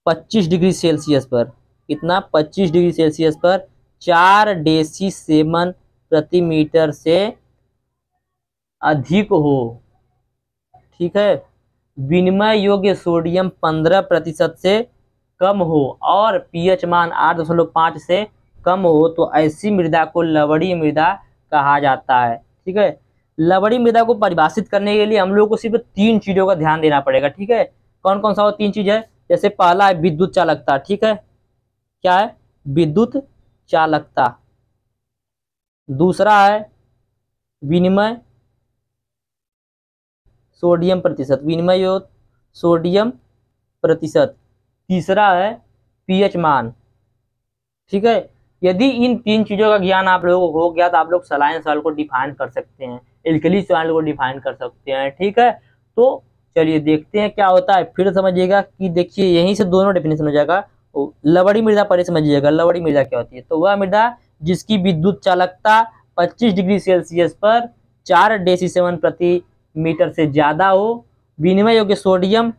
25 डिग्री सेल्सियस पर, कितना, 25 डिग्री सेल्सियस पर 4 डेसीसेमन प्रति मीटर से अधिक हो। ठीक है, विनिमय योग्य सोडियम 15% से कम हो और पीएच मान 8.5 से कम हो तो ऐसी मृदा को लवणीय मृदा कहा जाता है। ठीक है, लवणीय मृदा को परिभाषित करने के लिए हम लोग को सिर्फ 3 चीजों का ध्यान देना पड़ेगा। ठीक है, कौन कौन सा वो 3 चीज है, जैसे पहला है विद्युत चालकता। ठीक है, क्या है, विद्युत चालकता। दूसरा है विनिमय सोडियम प्रतिशत, विनिमय सोडियम प्रतिशत। तीसरा है पीएच मान। ठीक है, यदि इन 3 चीजों का ज्ञान आप लोगों को हो गया तो आप लोग सलाइन सॉइल को डिफाइन कर सकते हैं, एल्कली सॉइल को डिफाइन कर सकते हैं। ठीक है, तो चलिए देखते हैं क्या होता है, फिर समझिएगा कि देखिए यहीं से दोनों डेफिनेशन हो जाएगा। लवणीय मृदा पहले समझिएगा, लवणीय मृदा क्या होती है, तो वह मृदा जिसकी विद्युत चालकता 25 डिग्री सेल्सियस पर 4 डेसीसेमन प्रति मीटर से ज्यादा हो, विनिमय योग्य सोडियम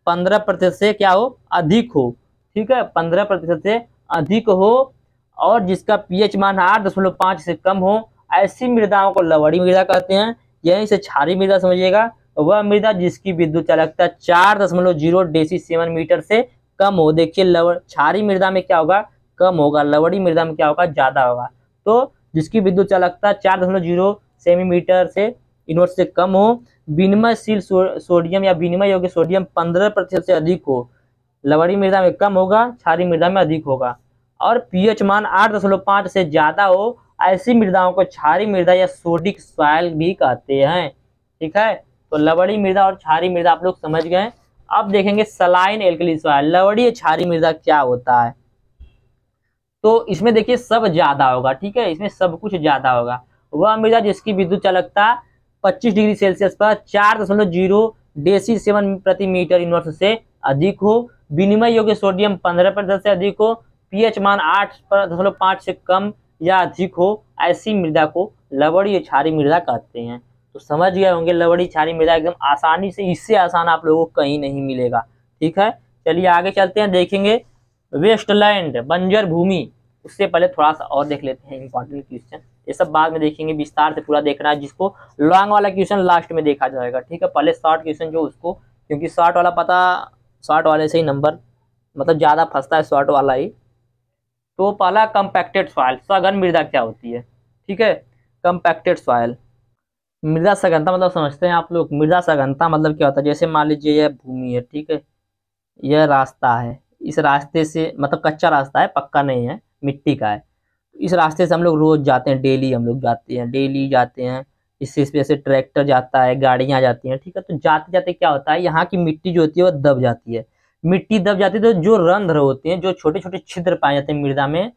15% से क्या हो, अधिक हो। ठीक है, 15% से अधिक हो और जिसका पीएच मान 8.5 से कम हो, ऐसी मृदाओं को लवणीय मृदा कहते हैं। यहीं से क्षारीय मृदा समझिएगा, वह मृदा जिसकी विद्युत चालकता 4.0 डेसीसेमन मीटर से कम हो। देखिए क्षारीय मृदा में क्या होगा, कम होगा, लवणीय मृदा में क्या होगा, ज्यादा होगा। तो जिसकी विद्युत चालकता 4.0 सेमीमीटर से इनवर्स से कम हो, विनिमयशील सोडियम या विनिमय योग्य सोडियम 15% से अधिक हो, लवणीय मृदा में कम होगा, क्षारीय मृदा में अधिक होगा, और पीएच मान 8.5 से ज्यादा हो, ऐसी मृदाओं को क्षारीय मृदा या सोडिक सॉइल भी कहते हैं। ठीक है, तो लवणीय मृदा और क्षारीय मृदा आप लोग समझ गए। अब देखेंगे सलाइन एल्कली सॉइल, लवणीय क्षारीय मृदा क्या होता है। तो इसमें देखिए सब ज्यादा होगा। ठीक है, इसमें सब कुछ ज्यादा होगा। वह मृदा जिसकी विद्युत चालकता 25 डिग्री सेल्सियस पर 4.0 डेसीसेमन प्रति मीटर इनवर्स से अधिक हो, विनिमय योग्य सोडियम 15% से अधिक हो, पीएच मान 8.5 से कम या अधिक हो, ऐसी मृदा को लवणीय क्षारीय मृदा कहते हैं। तो समझ गए होंगे, लवणीय क्षारीय मृदा एकदम आसानी से, इससे आसान आप लोगों को कहीं नहीं मिलेगा। ठीक है, चलिए आगे चलते हैं, देखेंगे वेस्टलैंड, बंजर भूमि। उससे पहले थोड़ा सा और देख लेते हैं इंपॉर्टेंट क्वेश्चन, ये सब बाद में देखेंगे, विस्तार से पूरा देखना है, जिसको लॉन्ग वाला क्वेश्चन लास्ट में देखा जाएगा। ठीक है, पहले शॉर्ट क्वेश्चन जो उसको, क्योंकि शॉर्ट वाला पता, शॉर्ट वाले से ही नंबर मतलब ज़्यादा फंसता है, शॉर्ट वाला ही। तो पहला कंपैक्टेड सॉइल, सघन मृदा क्या होती है। ठीक है, कंपैक्टेड सॉइल, मृदा सघनता मतलब समझते हैं आप लोग। मृदा सघनता मतलब क्या होता है, जैसे मान लीजिए यह भूमि है, ठीक है, यह रास्ता है, इस रास्ते से मतलब कच्चा रास्ता है, पक्का नहीं है, मिट्टी का है, इस रास्ते से हम लोग रोज जाते हैं, डेली हम लोग जाते हैं, डेली जाते हैं, इससे इस वजह से ट्रैक्टर जाता है, गाड़ियां जाती हैं। ठीक है, तो जाते जाते क्या होता है, यहाँ की मिट्टी जो होती है वो दब जाती है, मिट्टी दब जाती है, तो जो रंध्र होते हैं, जो छोटे छोटे छिद्र पाए जाते हैं मृदा में,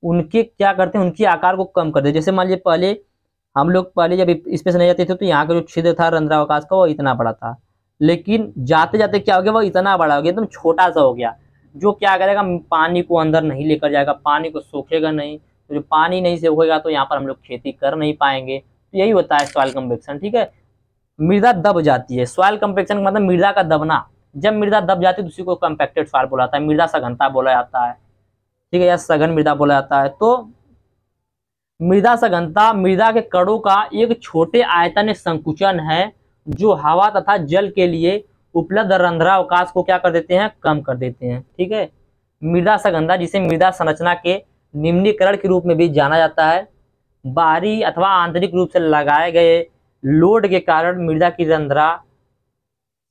उनके क्या करते हैं, उनके आकार को कम कर देते हैं। जैसे मान लीजिए पहले हम लोग पहले जब इस पे से नहीं जाते थे तो यहाँ का जो छिद्र था रंध्रावकाश का वो इतना बड़ा था, लेकिन जाते जाते क्या हो गया, वो इतना बड़ा हो गया, एकदम छोटा सा हो गया, जो क्या करेगा, पानी को अंदर नहीं लेकर जाएगा, पानी को सोखेगा नहीं, तो जो पानी नहीं सोखेगा तो यहाँ पर हम लोग खेती कर नहीं पाएंगे। तो यही होता है सॉइल कंपैक्शन, ठीक है। मृदा दब जाती है, सॉइल कंपैक्शन का मतलब मृदा का दबना। जब मृदा दब जाती है तो उसी को कंपैक्टेड सॉइल बोला जाता है, मृदा सघनता बोला जाता है, ठीक है, या सघन मृदा बोला जाता है। तो मृदा सघनता मृदा के कणों का एक छोटे आयतन संकुचन है जो हवा तथा जल के लिए उपलब्ध रंध्रावकाश को क्या कर देते हैं, कम कर देते हैं, ठीक है। मृदा सघनता जिसे मृदा संरचना के निम्नीकरण के रूप में भी जाना जाता है, बाहरी अथवा आंतरिक रूप से लगाए गए लोड के कारण मृदा की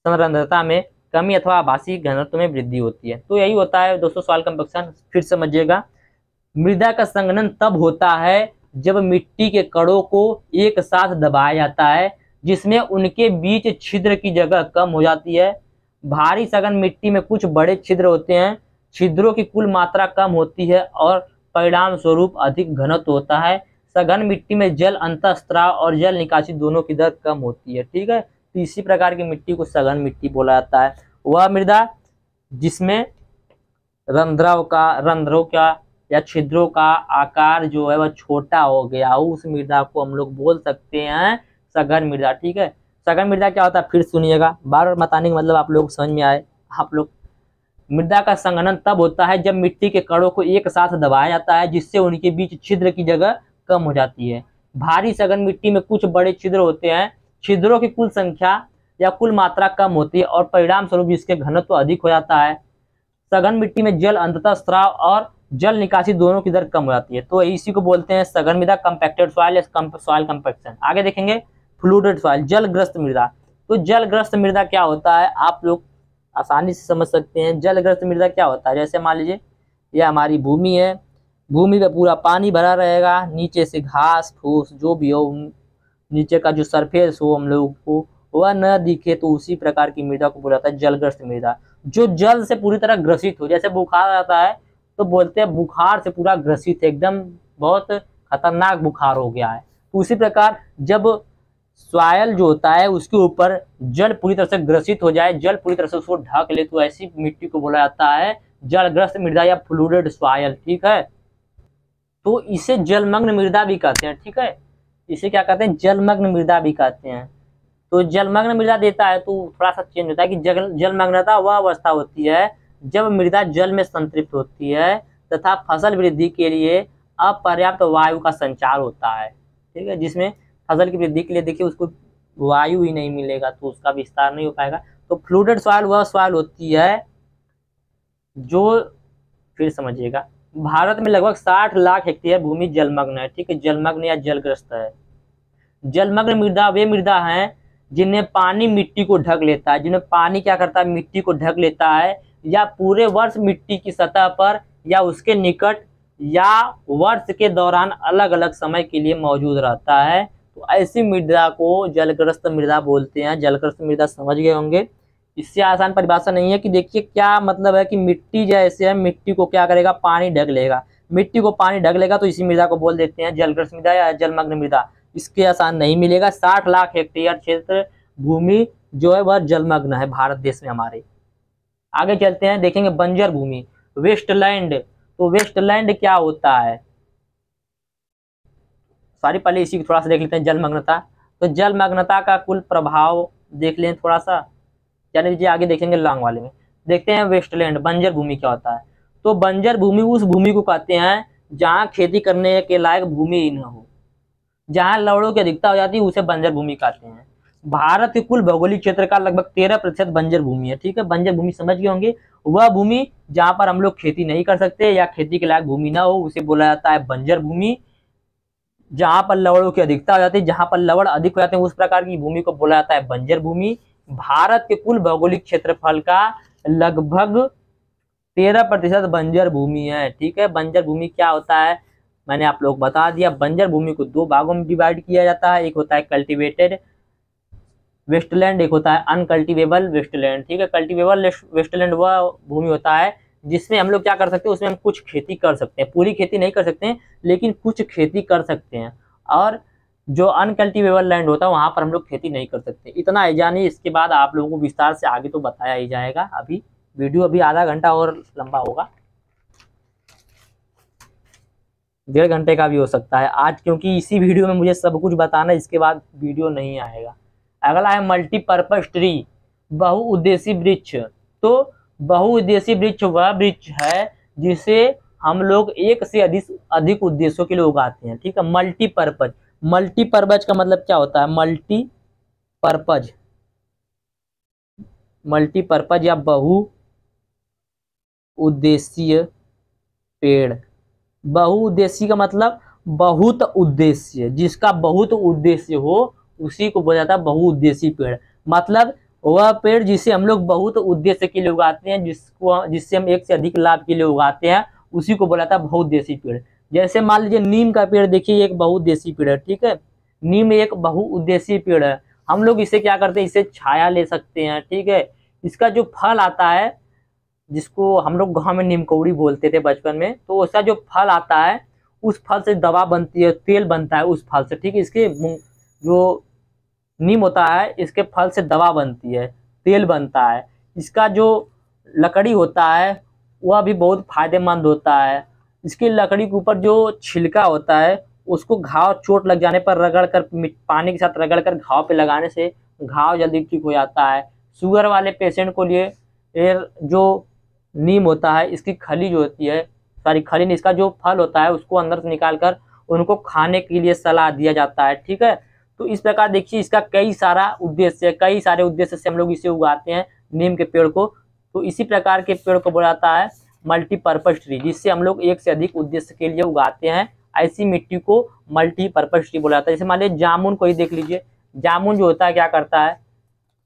संरंध्रता में कमी अथवा आभासी घनत्व में वृद्धि होती है। तो यही होता है दोस्तों सॉइल कंपैक्शन। फिर समझिएगा, मृदा का संघनन तब होता है जब मिट्टी के कणों को एक साथ दबाया जाता है जिसमें उनके बीच छिद्र की जगह कम हो जाती है। भारी सघन मिट्टी में कुछ बड़े छिद्र होते हैं, छिद्रों की कुल मात्रा कम होती है और परिणाम स्वरूप अधिक घनत्व होता है। सघन मिट्टी में जल अंतःस्त्राव और जल निकासी दोनों की दर कम होती है, ठीक है। तो इसी प्रकार की मिट्टी को सघन मिट्टी बोला जाता है। वह मृदा जिसमें रंध्रों का या छिद्रों का आकार जो है वह छोटा हो गया, उस मृदा को हम लोग बोल सकते हैं सघन मृदा, ठीक है। सघन मृदा क्या होता है फिर सुनिएगा, बार बार बताने का मतलब आप लोग समझ में आए। आप लोग, मृदा का संघनन तब होता है जब मिट्टी के कणों को एक साथ दबाया जाता है जिससे उनके बीच छिद्र की जगह कम हो जाती है। भारी सघन मिट्टी में कुछ बड़े छिद्र होते हैं, छिद्रों की कुल संख्या या कुल मात्रा कम होती है और परिणाम स्वरूप इसके घनत्व अधिक हो जाता है। सघन मिट्टी में जल अंततः स्राव और जल निकासी दोनों की दर कम हो जाती है। तो इसी को बोलते हैं सघन मृदा, कंपैक्टेड सॉइल या सॉइल कंपैक्शन। आगे देखेंगे फ्लूइड सॉइल, जलग्रस्त मृदा। तो जलग्रस्त मृदा क्या होता है आप लोग आसानी से समझ सकते हैं। जलग्रस्त मृदा क्या होता है, जैसे मान लीजिए यह हमारी भूमि है, भूमि पे पूरा पानी भरा रहेगा, नीचे से घास फूस जो भी हो, नीचे का जो सरफेस हो हम लोग को वह न दिखे, तो उसी प्रकार की मृदा को बोला जाता है जलग्रस्त मृदा। जो जल से पूरी तरह ग्रसित हो, जैसे बुखार आता है तो बोलते हैं बुखार से पूरा ग्रसित है, एकदम बहुत खतरनाक बुखार हो गया है। तो उसी प्रकार जब सॉइल जो होता है उसके ऊपर जल पूरी तरह से ग्रसित हो जाए, जल पूरी तरह से उसको ढक ले, तो ऐसी मिट्टी को बोला जाता है जलग्रस्त मृदा या फ्लूइड सॉइल, ठीक है। तो इसे जलमग्न मृदा भी कहते हैं, ठीक है। इसे क्या कहते हैं, जलमग्न मृदा भी कहते हैं। तो जलमग्न मृदा देता है तो थोड़ा सा चेंज होता है कि जलमग्नता वह अवस्था होती है जब मृदा जल में संतृप्त होती है तथा फसल वृद्धि के लिए अपर्याप्त वायु का संचार होता है, ठीक है। जिसमें फसल की वृद्धि के लिए देखिए उसको वायु ही नहीं मिलेगा तो उसका विस्तार नहीं हो पाएगा। तो फ्लूइड सॉइल वह सॉइल होती है जो, फिर समझिएगा, भारत में लगभग 60 लाख हेक्टेयर भूमि जलमग्न है, ठीक है, जलमग्न या जलग्रस्त है। जलमग्न मृदा वे मृदा हैं जिनमें पानी मिट्टी को ढक लेता है, जिनमें पानी क्या करता है, मिट्टी को ढक लेता है, या पूरे वर्ष मिट्टी की सतह पर या उसके निकट या वर्ष के दौरान अलग अलग समय के लिए मौजूद रहता है। तो ऐसी मृदा को जलग्रस्त मृदा बोलते हैं। जलग्रस्त मृदा समझ गए होंगे। इससे आसान परिभाषा नहीं है कि देखिए क्या मतलब है कि मिट्टी जैसे है, मिट्टी को क्या करेगा, पानी ढक लेगा, मिट्टी को पानी ढक लेगा तो इसी मृदा को बोल देते हैं जलग्रस्त मृदा या जलमग्न मृदा। इसके आसान नहीं मिलेगा। 60 लाख हेक्टेयर क्षेत्र भूमि जो है वह जलमग्न है भारत देश में हमारे। आगे चलते हैं, देखेंगे बंजर भूमि, वेस्टलैंड। तो वेस्टलैंड क्या होता है, सॉरी पहले इसी को थोड़ा सा देख लेते हैं, जलमग्नता। तो जलमग्नता का कुल प्रभाव देख लें थोड़ा सा, जाने दीजिए, आगे देखेंगे लॉन्ग वाले में। देखते हैं वेस्टलैंड, बंजर भूमि क्या होता है। तो बंजर भूमि उस भूमि को कहते हैं जहाँ खेती करने के लायक भूमि ही न हो, जहाँ लवड़ों की अधिकता हो जाती है, उसे बंजर भूमि कहते हैं। भारत के कुल भौगोलिक क्षेत्र का लगभग 13% बंजर भूमि है, ठीक है। बंजर भूमि समझ गए होंगे, वह भूमि जहाँ पर हम लोग खेती नहीं कर सकते या खेती के लायक भूमि ना हो उसे बोला जाता है बंजर भूमि। जहाँ पर लवड़ों की अधिकता हो जाती है, जहाँ पर लवड़ अधिक हो जाते हैं, उस प्रकार की भूमि को बोला जाता है बंजर भूमि। भारत के कुल भौगोलिक क्षेत्रफल का लगभग 13% बंजर भूमि है, ठीक है। बंजर भूमि क्या होता है मैंने आप लोग बता दिया। बंजर भूमि को 2 भागों में डिवाइड किया जाता है, एक होता है कल्टीवेटेड वेस्टलैंड, एक होता है अनकल्टीवेबल वेस्टलैंड, ठीक है। कल्टीवेबल वेस्टलैंड वह भूमि होता है जिसमें हम लोग क्या कर सकते हैं, उसमें हम कुछ खेती कर सकते हैं, पूरी खेती नहीं कर सकते हैं लेकिन कुछ खेती कर सकते हैं। और जो अनकल्टीवेबल लैंड होता है वहां पर हम लोग खेती नहीं कर सकते। इतना ही जानिए, इसके बाद आप लोगों को विस्तार से आगे तो बताया ही जाएगा। अभी वीडियो अभी आधा घंटा और लंबा होगा। 1.5 घंटे का भी हो सकता है आज, क्योंकि इसी वीडियो में मुझे सब कुछ बताना है, इसके बाद वीडियो नहीं आएगा। अगला है मल्टीपर्पज ट्री, बहुउद्देशीय वृक्ष। तो बहुउद्देशीय वृक्ष वह वृक्ष है जिसे हम लोग एक से अधिक उद्देश्यों के लिए उगाते हैं, ठीक है। मल्टीपर्पज, मल्टीपर्पज का मतलब क्या होता है? मल्टीपर्पज, मल्टीपर्पज या बहुउद्देशीय पेड़। बहुउद्देशीय का मतलब बहुत उद्देश्य, जिसका बहुत उद्देश्य हो उसी को बोला जाता है बहुउद्देशीय पेड़। मतलब वह पेड़ जिसे हम लोग बहुत उद्देश्य के लिए उगाते हैं, जिससे हम एक से अधिक लाभ के लिए उगाते हैं, उसी को बोला जाता है बहुउद्देशीय पेड़। जैसे मान लीजिए नीम का पेड़, देखिए एक बहुउद्देशीय पेड़ है, ठीक है। नीम एक बहुउद्देशीय पेड़ है। हम लोग इसे क्या करते हैं, इसे छाया ले सकते हैं, ठीक है। इसका जो फल आता है, जिसको हम लोग गाँव में नीमकौड़ी बोलते थे बचपन में, तो उसका जो फल आता है उस फल से दवा बनती है, तेल बनता है उस फल से, ठीक है। इसके जो नीम होता है, इसके फल से दवा बनती है, तेल बनता है। इसका जो लकड़ी होता है वह भी बहुत फायदेमंद होता है। इसकी लकड़ी के ऊपर जो छिलका होता है उसको घाव, चोट लग जाने पर रगड़ कर, पानी के साथ रगड़ कर घाव पे लगाने से घाव जल्दी ठीक हो जाता है। शुगर वाले पेशेंट को लिए जो नीम होता है, इसकी खली जो होती है, खली नहीं, इसका जो फल होता है उसको अंदर से निकाल कर उनको खाने के लिए सलाह दिया जाता है, ठीक है। तो इस प्रकार देखिए इसका कई सारे उद्देश्य से हम लोग इसे उगाते हैं, नीम के पेड़ को। तो इसी प्रकार के पेड़ को बोला जाता है मल्टीपर्पज ट्री, जिससे हम लोग एक से अधिक उद्देश्य के लिए उगाते हैं। ऐसी मिट्टी को मल्टीपर्पज ट्री बोला जाता है। जैसे मान लीजिए जामुन को ही देख लीजिए, जामुन जो होता है क्या करता है,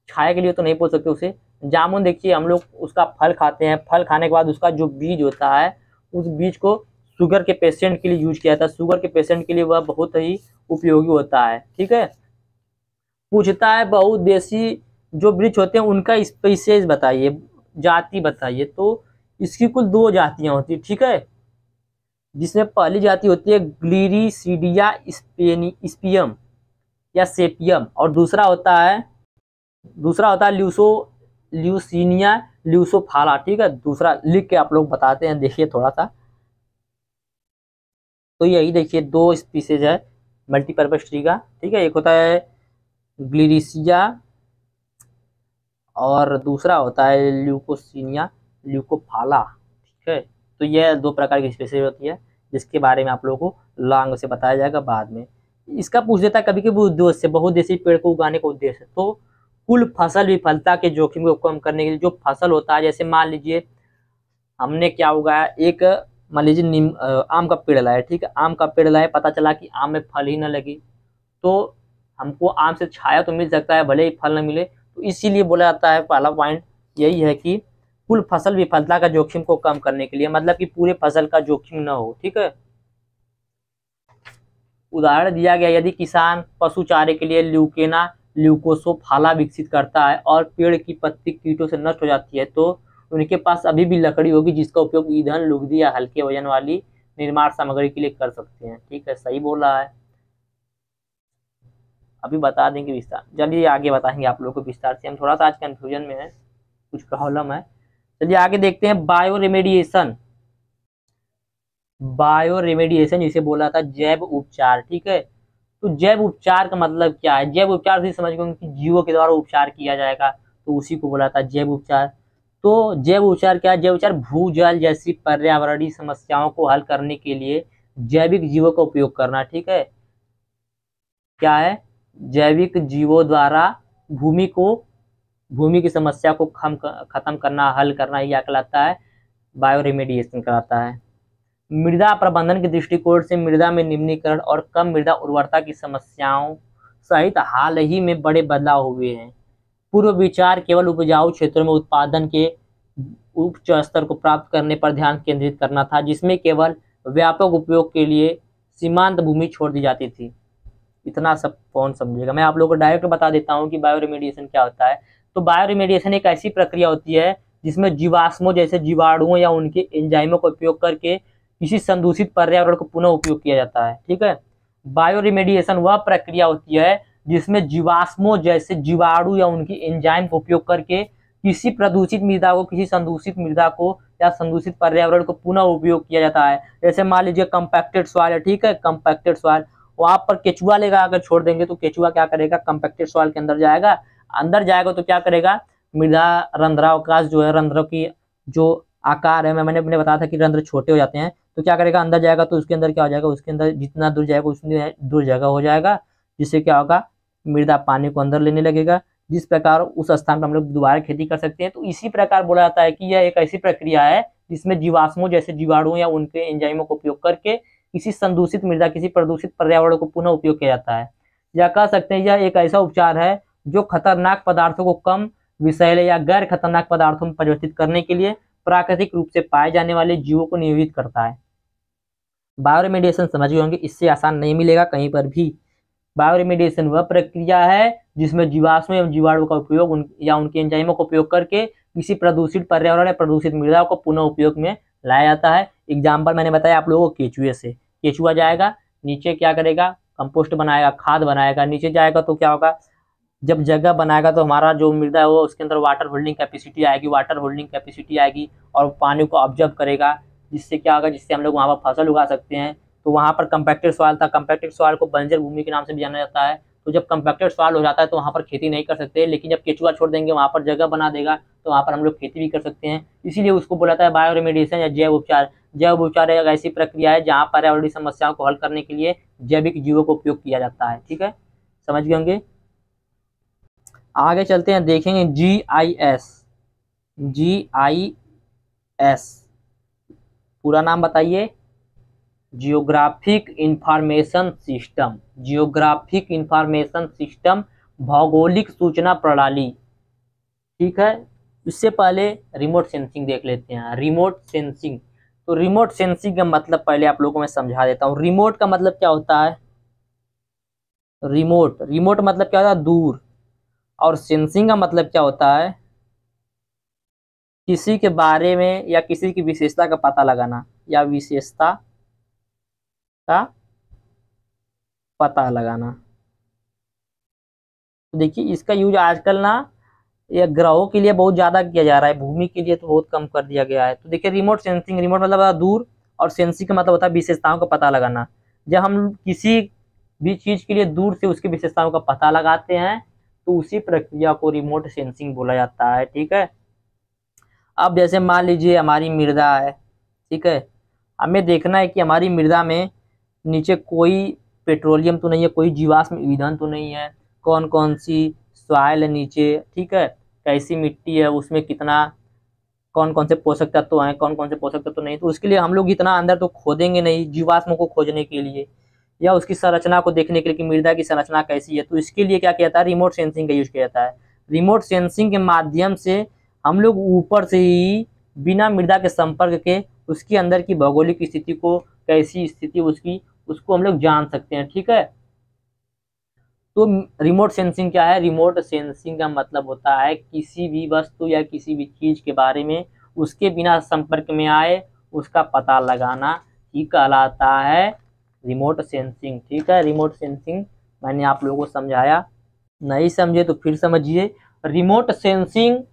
छाया के लिए तो नहीं बोल सकते उसे, जामुन देखिए हम लोग उसका फल खाते हैं, फल खाने के बाद उसका जो बीज होता है, उस बीज को शुगर के पेशेंट के लिए यूज किया जाता है। शुगर के पेशेंट के लिए वह बहुत ही उपयोगी होता है, ठीक है। पूछता है बहुउद्देशीय जो वृक्ष होते हैं उनका स्पीशीज बताइए, जाति बताइए। तो इसकी कुल 2 जातियां होती है, ठीक है। जिसमें पहली जाति होती है ग्लिरिसीडिया स्पियम या सेपियम, और दूसरा होता है ल्यूसीनिया ल्यूसोफाला, ठीक है। दूसरा लिख के आप लोग बताते हैं, देखिए थोड़ा सा। तो यही देखिए 2 स्पीसीज है मल्टीपर्पज ट्री का, ठीक है। एक होता है ग्लिरिसिया और दूसरा होता है ल्यूकोसिनिया ल्यूकोफाला, ठीक है। तो यह 2 प्रकार की स्पीसीज होती है, जिसके बारे में आप लोगों को लॉन्ग से बताया जाएगा बाद में। इसका पूछ देता है कभी कभी उद्देश्य, बहुउद्देशीय पेड़ को उगाने का उद्देश्य। तो कुल फसल विफलता के जोखिम को कम करने के लिए जो फसल होता है, जैसे मान लीजिए हमने क्या उगाया, एक मान लीजिए आम का पेड़ लाए, ठीक है। आम का पेड़ लाए, पता चला कि आम में फल ही न लगी, तो हमको आम से छाया तो मिल सकता है, भले ही फल न मिले। तो इसीलिए बोला जाता है, पहला पॉइंट यही है कि कुल फसल विफलता का जोखिम को कम करने के लिए, मतलब कि पूरे फसल का जोखिम न हो, ठीक है। उदाहरण दिया गया, यदि किसान पशु चारे के लिए ल्यूकेना ल्यूकोसोफाला विकसित करता है और पेड़ की पत्ती कीटों से नष्ट हो जाती है, तो उनके पास अभी भी लकड़ी होगी जिसका उपयोग ईंधन, लुगदी या हल्के वजन वाली निर्माण सामग्री के लिए कर सकते हैं, ठीक है। सही बोल रहा है, अभी बता देंगे विस्तार। चलिए आगे बताएंगे आप लोगों को विस्तार से, हम थोड़ा सा आज कंफ्यूजन में है, कुछ प्रॉब्लम है। चलिए आगे देखते हैं बायो रेमेडिएशन। बायो रेमेडिएशन जिसे बोला था जैव उपचार, ठीक है। तो जैव उपचार का मतलब क्या है? जैव उपचार से समझ गए कि जीवों के द्वारा उपचार किया जाएगा, तो उसी को बोला था जैव उपचार। तो जैव उपचार क्या है? जैव उपचार भूजल जैसी पर्यावरणीय समस्याओं को हल करने के लिए जैविक जीवों का उपयोग करना, ठीक है। क्या है? जैविक जीवों द्वारा भूमि की समस्या को खत्म करना, हल करना, यह कहलाता है बायो रेमेडिएशन कहलाता है। मृदा प्रबंधन के दृष्टिकोण से मृदा में निम्नीकरण और कम मृदा उर्वरता की समस्याओं सहित हाल ही में बड़े बदलाव हुए हैं। पूर्व विचार केवल उपजाऊ क्षेत्रों में उत्पादन के उच्च स्तर को प्राप्त करने पर ध्यान केंद्रित करना था, जिसमें केवल व्यापक उपयोग के लिए सीमांत भूमि छोड़ दी जाती थी। इतना सब कौन समझेगा, मैं आप लोगों को डायरेक्ट बता देता हूँ कि बायो रेमेडिएशन क्या होता है। तो बायो रेमेडिएशन एक ऐसी प्रक्रिया होती है जिसमें जीवाश्मों जैसे जीवाणुओं या उनके एंजाइमों का उपयोग करके किसी संदूषित पर्यावरण को पुनः उपयोग किया जाता है, ठीक है। बायो रेमेडिएशन वह प्रक्रिया होती है जिसमें जीवाश्मों जैसे जीवाणु या उनकी एंजाइम का उपयोग करके किसी प्रदूषित मृदा को, किसी संदूषित मृदा को या संदूषित पर्यावरण को पुनः उपयोग किया जाता है। जैसे मान लीजिए कंपैक्टेड सॉइल है, ठीक है, कंपैक्टेड सॉइल, वहां पर केचुआ लेगा, अगर छोड़ देंगे तो केचुआ क्या करेगा, कंपैक्टेड सॉइल के अंदर जाएगा, अंदर जाएगा तो क्या करेगा, मृदा रंध्रावकाश जो है, रंध्रों की जो आकार है, मैंने अपने बताया था कि रंध्र छोटे हो जाते हैं, तो क्या करेगा, अंदर जाएगा तो उसके अंदर क्या हो जाएगा, उसके अंदर जितना दूर जाएगा उतनी दूर जगह हो जाएगा, जिससे क्या होगा, मृदा पानी को अंदर लेने लगेगा, जिस प्रकार उस स्थान पर हम लोग दोबारा खेती कर सकते हैं। तो इसी प्रकार बोला जाता है कि यह एक ऐसी प्रक्रिया है जिसमें जीवाश्मों जैसे जीवाणुओं या उनके एंजाइमों का उपयोग करके किसी संदूषित मृदा, किसी प्रदूषित पर्यावरण को पुनः उपयोग किया जाता है। या कह सकते हैं यह एक ऐसा उपचार है जो खतरनाक पदार्थों को कम विषैले या गैर खतरनाक पदार्थों में परिवर्तित करने के लिए प्राकृतिक रूप से पाए जाने वाले जीवों को नियोजित करता है। बायोरेमेडिएशन समझ गए होंगे, इससे आसान नहीं मिलेगा कहीं पर भी। बायोरेमेडिएशन वह प्रक्रिया है जिसमें जीवाश्म एवं जीवाणु का उपयोग या उनके एंजाइमों का उपयोग करके किसी प्रदूषित पर्यावरण या प्रदूषित मृदा को पुनः उपयोग में लाया जाता है। एग्जाम्पल मैंने बताया आप लोगों को केचुए से, केचुआ जाएगा नीचे क्या करेगा, कंपोस्ट बनाएगा, खाद बनाएगा, नीचे जाएगा तो क्या होगा, जब जगह बनाएगा तो हमारा जो मृदा है वो उसके अंदर वाटर होल्डिंग कैपेसिटी आएगी, वाटर होल्डिंग कैपेसिटी आएगी और पानी को ऑब्जर्व करेगा, जिससे क्या होगा, जिससे हम लोग वहाँ पर फसल उगा सकते हैं। तो वहाँ पर कंपैक्टेड सॉइल था, कंपैक्टेड सॉइल को बंजर भूमि के नाम से भी जाना जाता है। तो जब कंपैक्टेड सॉइल हो जाता है तो वहाँ पर खेती नहीं कर सकते, लेकिन जब केचुआ छोड़ देंगे वहाँ पर जगह बना देगा तो वहाँ पर हम लोग खेती भी कर सकते हैं। इसीलिए उसको बोला जाता है बायोरेमेडिएशन या जैव उपचार। जैव उपचार एक ऐसी प्रक्रिया है जहाँ पर्यावरणीय समस्याओं को हल करने के लिए जैविक जीवों का उपयोग किया जाता है। ठीक है, समझ गए होंगे। आगे चलते हैं, देखेंगे GIS। GIS पूरा नाम बताइए, geographic information system. Geographic information system, भौगोलिक सूचना प्रणाली। ठीक है, इससे पहले रिमोट सेंसिंग देख लेते हैं। रिमोट सेंसिंग, तो रिमोट सेंसिंग का मतलब पहले आप लोगों को मैं समझा देता हूँ। रिमोट का मतलब क्या होता है, रिमोट, रिमोट मतलब क्या होता है, दूर। और सेंसिंग का मतलब क्या होता है, किसी के बारे में या किसी की विशेषता का पता लगाना या विशेषता का पता लगाना। तो देखिए इसका यूज आजकल ना ये ग्रहों के लिए बहुत ज्यादा किया जा रहा है, भूमि के लिए तो बहुत कम कर दिया गया है। तो देखिए रिमोट सेंसिंग, रिमोट मतलब होता है दूर, और सेंसिंग का मतलब होता है विशेषताओं का पता लगाना। जब हम किसी भी चीज के लिए दूर से उसकी विशेषताओं का पता लगाते हैं तो उसी प्रक्रिया को रिमोट सेंसिंग बोला जाता है। ठीक है, अब जैसे मान लीजिए हमारी मृदा है, ठीक है, हमें देखना है कि हमारी मृदा में नीचे कोई पेट्रोलियम तो नहीं है, कोई जीवाश्म ईंधन तो नहीं है, कौन कौन सी सॉइल है नीचे, ठीक है, कैसी मिट्टी है, उसमें कितना, कौन कौन से पोषक तत्व हैं, कौन कौन से पोषक तत्व नहीं। तो उसके लिए हम लोग इतना अंदर तो खोदेंगे नहीं जीवाश्मों को खोजने के लिए या उसकी संरचना को देखने के लिए कि मृदा की संरचना कैसी है। तो इसके लिए क्या किया जाता है, रिमोट सेंसिंग का यूज किया जाता है। रिमोट सेंसिंग के माध्यम से हम लोग ऊपर से ही बिना मृदा के संपर्क के उसके अंदर की भौगोलिक स्थिति को, कैसी स्थिति उसकी, उसको हम लोग जान सकते हैं। ठीक है, तो रिमोट सेंसिंग क्या है, रिमोट सेंसिंग का मतलब होता है किसी भी वस्तु या किसी भी चीज के बारे में उसके बिना संपर्क में आए उसका पता लगाना ही कहलाता है रिमोट सेंसिंग। ठीक है, रिमोट सेंसिंग मैंने आप लोगों को समझाया, नहीं समझे तो फिर समझिए। रिमोट सेंसिंग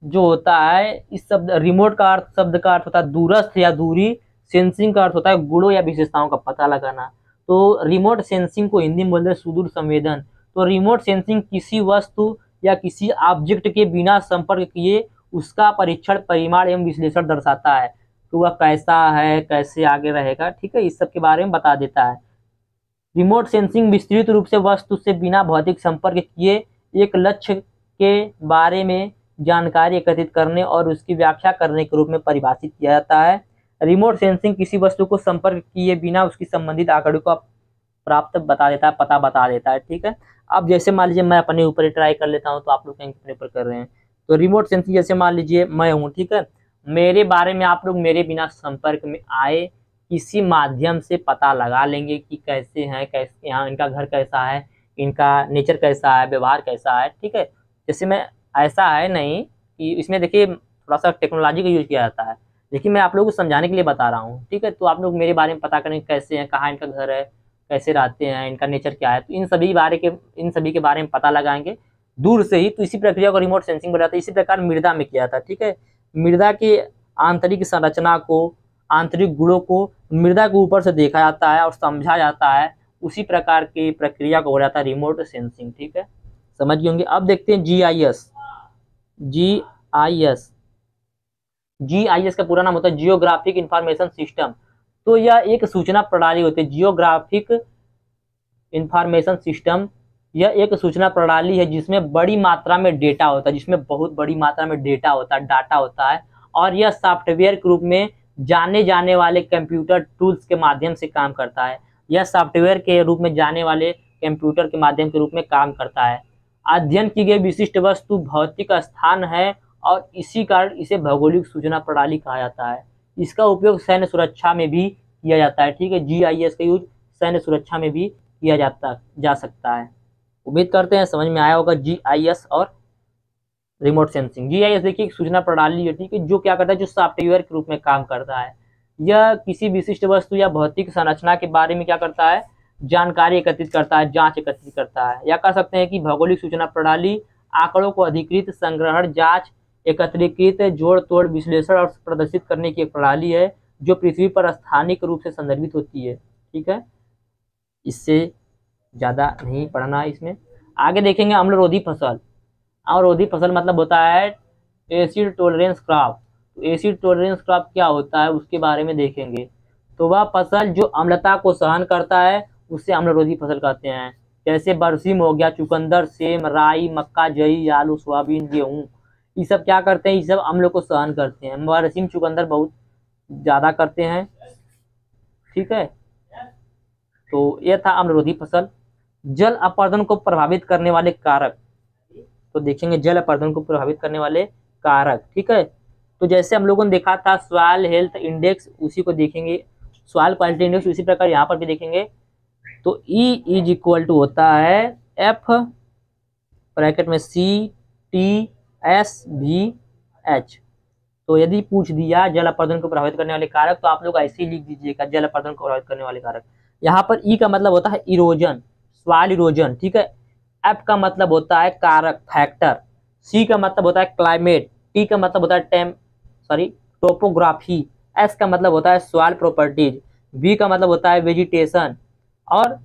जो होता है, इस शब्द रिमोट का अर्थ, शब्द का अर्थ होता है दूरस्थ या दूरी, सेंसिंग का अर्थ होता है गुणों या विशेषताओं का पता लगाना। तो रिमोट सेंसिंग को हिंदी में बोलते हैं सुदूर संवेदन। तो रिमोट सेंसिंग किसी वस्तु या किसी ऑब्जेक्ट के बिना संपर्क किए उसका परीक्षण, परिमाण एवं विश्लेषण दर्शाता है कि वह कैसा है, कैसे आगे रहेगा। ठीक है, इस सब के बारे में बता देता है। रिमोट सेंसिंग विस्तृत रूप से वस्तु से बिना भौतिक संपर्क किए एक लक्ष्य के बारे में जानकारी एकत्रित करने और उसकी व्याख्या करने के रूप में परिभाषित किया जाता है। रिमोट सेंसिंग किसी वस्तु को संपर्क किए बिना उसकी संबंधित आंकड़ों को प्राप्त बता देता है, पता बता देता है। ठीक है, अब जैसे मान लीजिए मैं अपने ऊपर ट्राई कर लेता हूँ, तो आप लोग अपने ऊपर कर रहे हैं। तो रिमोट सेंसिंग जैसे मान लीजिए मैं हूँ, ठीक है, मेरे बारे में आप लोग मेरे बिना संपर्क में आए किसी माध्यम से पता लगा लेंगे कि कैसे हैं, कैसे यहाँ इनका घर कैसा है, इनका नेचर कैसा है, व्यवहार कैसा है। ठीक है, जैसे मैं ऐसा है नहीं कि इसमें देखिए थोड़ा सा टेक्नोलॉजी का यूज किया जाता है, देखिए मैं आप लोगों को समझाने के लिए बता रहा हूँ। ठीक है, तो आप लोग मेरे बारे में पता करें कैसे हैं, कहाँ इनका घर है, कैसे रहते हैं, इनका नेचर क्या है, तो इन सभी के बारे में पता लगाएंगे दूर से ही। तो इसी प्रक्रिया को रिमोट सेंसिंग बोला जाता है। इसी प्रकार मृदा में किया था। ठीक है, मृदा के आंतरिक संरचना को, आंतरिक गुणों को मृदा के ऊपर से देखा जाता है और समझा जाता है, उसी प्रकार की प्रक्रिया को हो जाता है रिमोट सेंसिंग। ठीक है, समझ गए होंगे। अब देखते हैं जीआईएस। जीआईएस जीआईएस का पूरा नाम होता है जियोग्राफिक इंफॉर्मेशन सिस्टम। तो यह एक सूचना प्रणाली होती है, जियोग्राफिक इंफॉर्मेशन सिस्टम। यह एक सूचना प्रणाली है जिसमें बड़ी मात्रा में डेटा होता है, जिसमें बहुत बड़ी मात्रा में डेटा होता है, डाटा होता है, और यह सॉफ्टवेयर के रूप में जाने जाने वाले कंप्यूटर टूल्स के माध्यम से काम करता है। यह सॉफ्टवेयर के रूप में जाने वाले कंप्यूटर के माध्यम के रूप में काम करता है। अध्ययन की गई विशिष्ट वस्तु भौतिक स्थान है और इसी कारण इसे भौगोलिक सूचना प्रणाली कहा जाता है। इसका उपयोग सैन्य सुरक्षा में भी किया जाता है। ठीक है, जीआईएस का यूज सैन्य सुरक्षा में भी किया जा सकता है। उम्मीद करते हैं समझ में आया होगा जीआईएस और रिमोट सेंसिंग। जीआईएस देखिए एक सूचना प्रणाली है, ठीक है, जो क्या करता है, जो सॉफ्टवेयर के रूप में काम करता है। यह किसी विशिष्ट वस्तु या भौतिक संरचना के बारे में क्या करता है, जानकारी एकत्रित करता है, जांच एकत्रित करता है। या कह सकते हैं कि भौगोलिक सूचना प्रणाली आंकड़ों को अधिकृत, संग्रहण, जांच, एकत्रीकृत, जोड़ तोड़, विश्लेषण और प्रदर्शित करने की एक प्रणाली है जो पृथ्वी पर स्थानिक रूप से संदर्भित होती है। ठीक है, इससे ज़्यादा नहीं पढ़ना है इसमें। आगे देखेंगे अम्लरोधी फसल। अम्लरोधी फसल मतलब होता है एसिड टॉलरेंस क्रॉप। तो एसिड टॉलरेंस क्रॉप क्या होता है उसके बारे में देखेंगे। तो वह फसल जो अम्लता को सहन करता है उसे अम्लरोधी फसल कहते हैं। जैसे बरसीम हो गया, चुकंदर, सेम, राई, मक्का, जई, आलू, सोयाबीन, गेहूँ, ये सब क्या करते हैं, ये सब अम्ल को सहन करते हैं। बरसीम, चुकंदर बहुत ज़्यादा करते हैं। ठीक है, तो यह था अम्लरोधी फसल। जल अपर्दन को प्रभावित करने वाले कारक। तो देखेंगे जल अपर्दन को प्रभावित करने वाले कारक। ठीक है, तो जैसे हम लोगों ने देखा था सॉइल हेल्थ इंडेक्स, उसी को देखेंगे, सॉइल क्वालिटी इंडेक्स, उसी प्रकार यहाँ पर भी देखेंगे। तो E इज इक्वल टू होता है F ब्रैकेट में CTSVH। तो यदि पूछ दिया जल अपर्दन को प्रभावित करने वाले कारक, तो आप लोग ऐसे ही लिख दीजिएगा जल अपर्दन को प्रभावित करने वाले कारक। यहाँ पर E का मतलब होता है इरोजन, सॉइल इरोजन। ठीक है, F का मतलब होता है कारक, फैक्टर। C का मतलब होता है क्लाइमेट। T का मतलब होता है टोपोग्राफी। S का मतलब होता है सॉइल प्रॉपर्टीज। V का मतलब होता है वेजिटेशन और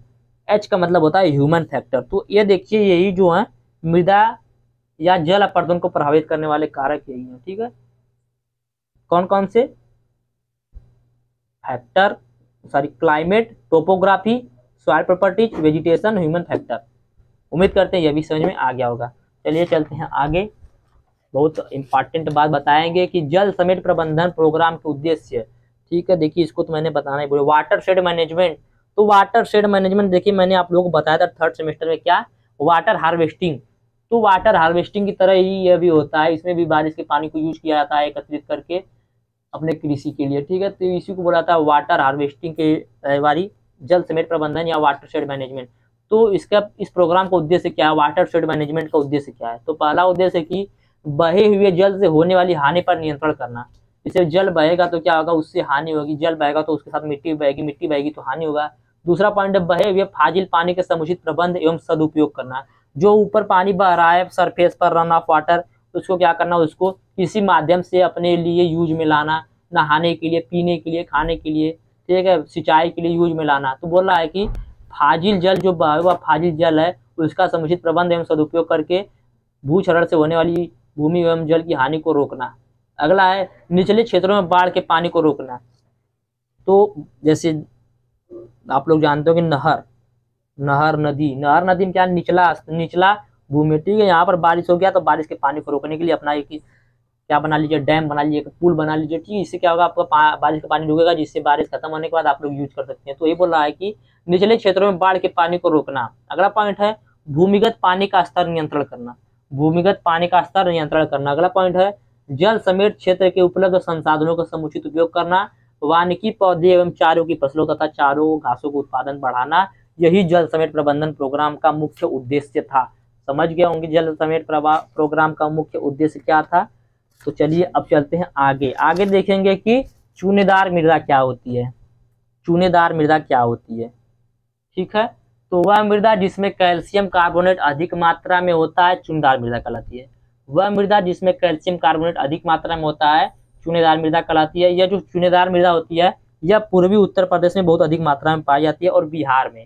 H का मतलब होता है ह्यूमन फैक्टर। तो ये देखिए यही जो है मृदा या जल अपर्दन को प्रभावित करने वाले कारक यही है। ठीक है, कौन कौन से, factor, climate, topography, soil properties, vegetation, human factor. उम्मीद करते हैं यह भी समझ में आ गया होगा। चलिए चलते हैं आगे। बहुत इंपॉर्टेंट बात बताएंगे कि जल समेट प्रबंधन प्रोग्राम के उद्देश्य। ठीक है, देखिए इसको तो मैंने बताना ही बोले। Water shade management. तो वाटर शेड मैनेजमेंट देखिए मैंने आप लोगों को बताया था थर्ड सेमेस्टर में, क्या, वाटर हार्वेस्टिंग। तो वाटर हार्वेस्टिंग की तरह ही यह भी होता है, इसमें भी बारिश के पानी को यूज किया जाता है एकत्रित करके अपने कृषि के लिए। ठीक है, तो इसी को बोला था वाटर हार्वेस्टिंग के बारी, जल समेट प्रबंधन या वाटर शेड मैनेजमेंट। तो इसका, इस प्रोग्राम का उद्देश्य क्या है, वाटर शेड मैनेजमेंट का उद्देश्य क्या है। तो पहला उद्देश्य है कि बहे हुए जल से होने वाली हानि पर नियंत्रण करना। जैसे जल बहेगा तो क्या होगा, उससे हानि होगी, जल बहेगा तो उसके साथ मिट्टी बहेगी, मिट्टी बहेगी तो हानि होगा। दूसरा पॉइंट है बहे हुए फाजिल पानी के समुचित प्रबंध एवं सदुपयोग करना। जो ऊपर पानी बह रहा है सरफेस पर, रन ऑफ वाटर, उसको क्या करना, उसको किसी माध्यम से अपने लिए यूज में लाना, नहाने के लिए, पीने के लिए, खाने के लिए, ठीक है, सिंचाई के लिए यूज में लाना। तो बोल रहा है कि फाजिल जल जो बहा हुआ फाजिल जल है उसका समुचित प्रबंध एवं सदुपयोग करके भूक्षरण से होने वाली भूमि एवं जल की हानि को रोकना। अगला है निचले क्षेत्रों में बाढ़ के पानी को रोकना। तो जैसे आप लोग जानते हो कि नहर नदी में क्या, निचला भूमि। ठीक है, यहाँ पर बारिश हो गया तो बारिश के पानी को रोकने के लिए अपना एक क्या बना लीजिए, डैम बना लीजिए, पुल बना लीजिए। ठीक है, इससे क्या होगा, आपका बारिश का पानी रुकेगा, जिससे बारिश खत्म होने के बाद आप लोग यूज कर सकते हैं। तो ये बोल रहा है कि निचले क्षेत्रों में बाढ़ के पानी को रोकना। अगला पॉइंट है भूमिगत पानी का स्तर नियंत्रण करना। भूमिगत पानी का स्तर नियंत्रण करना। अगला पॉइंट है जल समेत क्षेत्र के उपलब्ध संसाधनों का समुचित उपयोग करना। वानिकी पौधे एवं चारों की फसलों तथा चारों घासों का उत्पादन बढ़ाना। यही जल समेट प्रबंधन प्रोग्राम का मुख्य उद्देश्य था। समझ गए होंगे जल समेट प्रोग्राम का मुख्य उद्देश्य क्या था। तो चलिए अब चलते हैं आगे देखेंगे कि चूनेदार मृदा क्या होती है। चूनेदार मृदा क्या होती है, ठीक है, तो वह मृदा जिसमें कैल्शियम कार्बोनेट अधिक मात्रा में होता है चूनेदार मृदा कहलाती है। वह मृदा जिसमें कैल्शियम कार्बोनेट अधिक मात्रा में होता है चूनेदार मृदा कहलाती है। यह जो चूनेदार मृदा होती है यह पूर्वी उत्तर प्रदेश में बहुत अधिक मात्रा में पाई जाती है और बिहार में।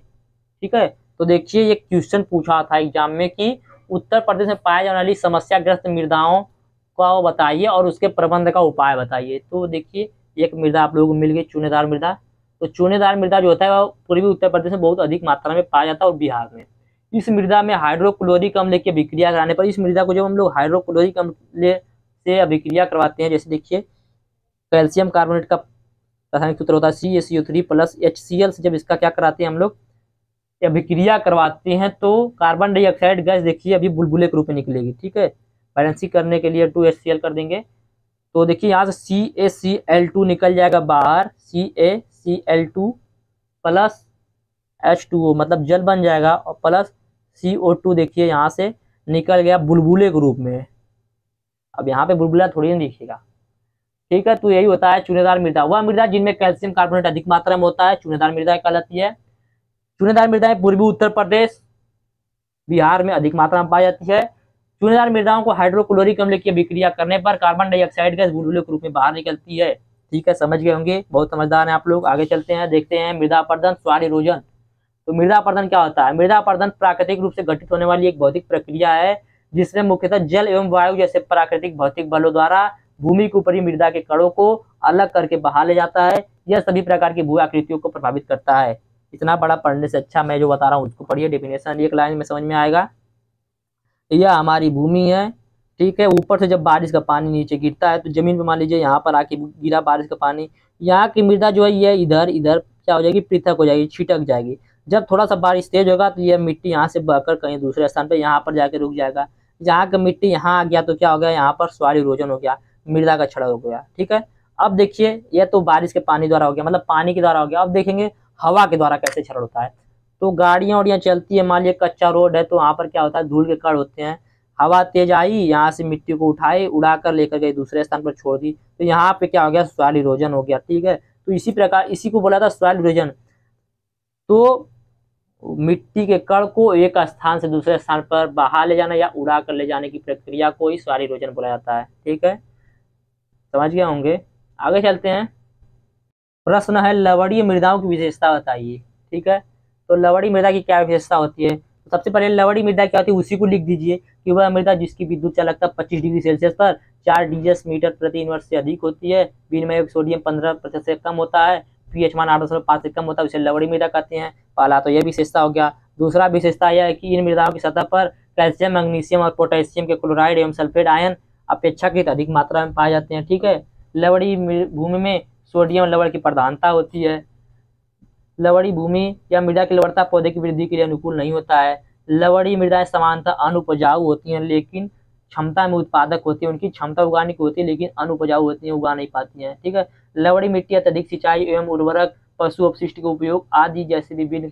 ठीक है, तो देखिए ये क्वेश्चन पूछा था एग्जाम में कि उत्तर प्रदेश में पाए जाने वाली समस्याग्रस्त मृदाओं को बताइए और उसके प्रबंध का उपाय बताइए। तो देखिए एक मृदा आप लोगों को मिल गई चूनेदार मृदा। तो चूनेदार मृदा जो होता है वह पूर्वी उत्तर प्रदेश में बहुत अधिक मात्रा में पाया जाता है और बिहार में। इस मृदा में हाइड्रोक्लोरिक अम्ल की अभिक्रिया कराने पर, इस मृदा को जब हम लोग हाइड्रोक्लोरिक अम्ल से अभिक्रिया करवाते हैं, जैसे देखिए कैल्शियम कार्बोनेट का रासायनिक सूत्र होता है CaCO3 + HCl से जब इसका क्या कराते हैं हम लोग अभिक्रिया करवाते हैं तो कार्बन डाइऑक्साइड गैस देखिए अभी बुलबुले के रूप में निकलेगी। ठीक है, बैलेंसिंग करने के लिए 2HCl कर देंगे तो देखिए यहाँ से CaCl2 निकल जाएगा बाहर, CaCl2 + H2O मतलब जल बन जाएगा और प्लस CO2 देखिए यहाँ से निकल गया बुलबुले के रूप में। अब यहाँ पे बुलबुला थोड़ी नहीं दिखेगा। ठीक है, तो यही होता है चूनेदार मृदा। वह मृदा जिनमें कैल्शियम कार्बोनेट अधिक मात्रा में होता है चूनेदार मृदा कहलाती है। चूनेदार मृदाएं पूर्वी उत्तर प्रदेश बिहार में अधिक मात्रा में पाई जाती है। चूनेदार मृदाओं को हाइड्रोक्लोरिक अम्ल की अभिक्रिया करने पर कार्बन डाइऑक्साइड गैस बुलबुले के रूप में बाहर निकलती है। ठीक है, समझ गए होंगे, बहुत समझदार हैं आप लोग। आगे चलते हैं, देखते हैं मृदा अपरदन स्वार इरोजन। तो मृदा अपरदन क्या होता है? मृदा अपरदन प्राकृतिक रूप से घटित होने वाली एक भौतिक प्रक्रिया है जिसमें मुख्यतः जल एवं वायु जैसे प्राकृतिक भौतिक बलों द्वारा भूमि के ऊपरी मृदा के कणों को अलग करके बहा ले जाता है। यह सभी प्रकार की भू आकृतियों को प्रभावित करता है। इतना बड़ा पढ़ने से अच्छा मैं जो बता रहा हूँ उसको पढ़िए, डेफिनेशन एक लाइन में समझ में आएगा। यह हमारी भूमि है। ठीक है, ऊपर से जब बारिश का पानी नीचे गिरता है तो जमीन पे मान लीजिए यहाँ पर आके गिरा बारिश का पानी, यहाँ की मृदा जो है ये इधर इधर क्या हो जाएगी, पृथक हो जाएगी, छिटक जाएगी। जब थोड़ा सा बारिश तेज होगा तो यह मिट्टी यहाँ से बहकर कहीं दूसरे स्थान पे यहाँ पर जाके रुक जाएगा। जहाँ का मिट्टी यहाँ आ गया तो क्या हो गया, यहाँ पर स्वार इरोजन हो गया, मृदा का क्षरण हो गया। ठीक है, अब देखिए यह तो बारिश के पानी द्वारा हो गया, मतलब पानी के द्वारा हो गया। अब देखेंगे हवा के द्वारा कैसे क्षरण होता है। तो गाड़ियां उड़ियां चलती है, मान लीजिए कच्चा रोड है तो वहाँ पर क्या होता है, धूल के कण होते हैं। हवा तेज आई, यहाँ से मिट्टी को उठाई, उड़ाकर लेकर गई दूसरे स्थान पर छोड़ दी, तो यहाँ पे क्या हो गया, सॉइल इरोजन हो गया। ठीक है, तो इसी प्रकार इसी को बोला था सॉइल इरोजन। तो मिट्टी के कण को एक स्थान से दूसरे स्थान पर बहा ले जाना या उड़ा कर ले जाने की प्रक्रिया को ही सॉइल इरोजन बोला जाता है। ठीक है, समझ गए होंगे। आगे चलते हैं, प्रश्न है लवणीय मृदाओं की विशेषता बताइए। ठीक है, तो लवणीय मृदा की क्या विशेषता होती है? तो सबसे पहले लवणीय मृदा क्या होती है उसी को लिख दीजिए कि वह मृदा जिसकी विद्युत चालकता 25 डिग्री सेल्सियस पर 4 डीएस/मीटर प्रति इनवर्स से अधिक होती है, विनिमय सोडियम 15% से कम होता है, पीएच मान 8.5 से कम होता है, उसे लवणीय मृदा कहते हैं। पहला तो यह विशेषता हो गया। दूसरा विशेषता यह है कि इन मृदाओं की सतह पर कैल्शियम, मैग्नीशियम और पोटेशियम के क्लोराइड एवं सल्फेट आयन अपेक्षाकृत अधिक मात्रा में पाए जाते हैं। ठीक है, लवणीय भूमि में सोडियम लवण की प्रधानता होती है। लवणीय भूमि या मृदा की लवणता पौधे की वृद्धि के लिए अनुकूल नहीं होता है। लवणीय मृदाएं सामान्यतः अनुपजाऊ होती हैं लेकिन क्षमता में उत्पादक होती है, उनकी क्षमता उगाने की होती है लेकिन अनुपजाऊ होती है, उगा नहीं पाती हैं। ठीक है, लवणीय मिट्टी अत्यधिक सिंचाई एवं उर्वरक, पशु अपशिष्ट के उपयोग आदि जैसे विभिन्न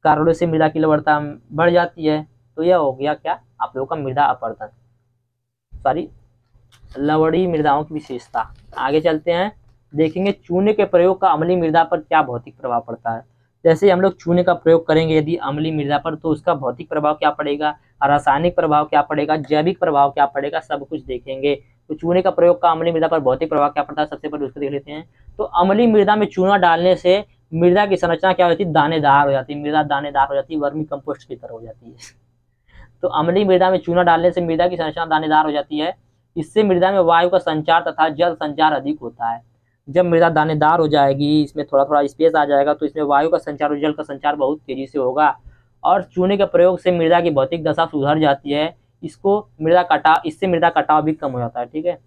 कारणों से मृदा की लवणता बढ़ जाती है। तो यह हो गया क्या, आप लोगों का मृदा अपरदन, सॉरी लवणीय मृदाओं की विशेषता। आगे चलते हैं, देखेंगे चूने के प्रयोग का अम्लीय मृदा पर क्या भौतिक प्रभाव पड़ता है। जैसे हम लोग चूने का प्रयोग करेंगे यदि अम्लीय मृदा पर तो उसका भौतिक प्रभाव क्या पड़ेगा, रासायनिक प्रभाव क्या पड़ेगा, जैविक प्रभाव क्या पड़ेगा, सब कुछ देखेंगे। तो चूने का प्रयोग का अम्लीय मृदा पर भौतिक प्रभाव क्या पड़ता है, सबसे पहले उसको देख लेते हैं। तो अम्लीय मृदा में चूना डालने से मृदा की संरचना क्या होती है, दानेदार हो जाती है, मृदा दानेदार हो जाती है, वर्मी कंपोस्ट की तरह हो जाती है। तो अम्लीय मृदा में चूना डालने से मृदा की संरचना दानेदार हो जाती है। इससे मृदा में वायु का संचार तथा जल संचार अधिक होता है। जब मृदा दानेदार हो जाएगी, इसमें थोड़ा थोड़ा स्पेस आ जाएगा तो इसमें वायु का संचार और जल का संचार बहुत तेजी से होगा और चूने के प्रयोग से मृदा की भौतिक दशा सुधर जाती है। इससे मृदा कटाव भी कम हो जाता है। ठीक है,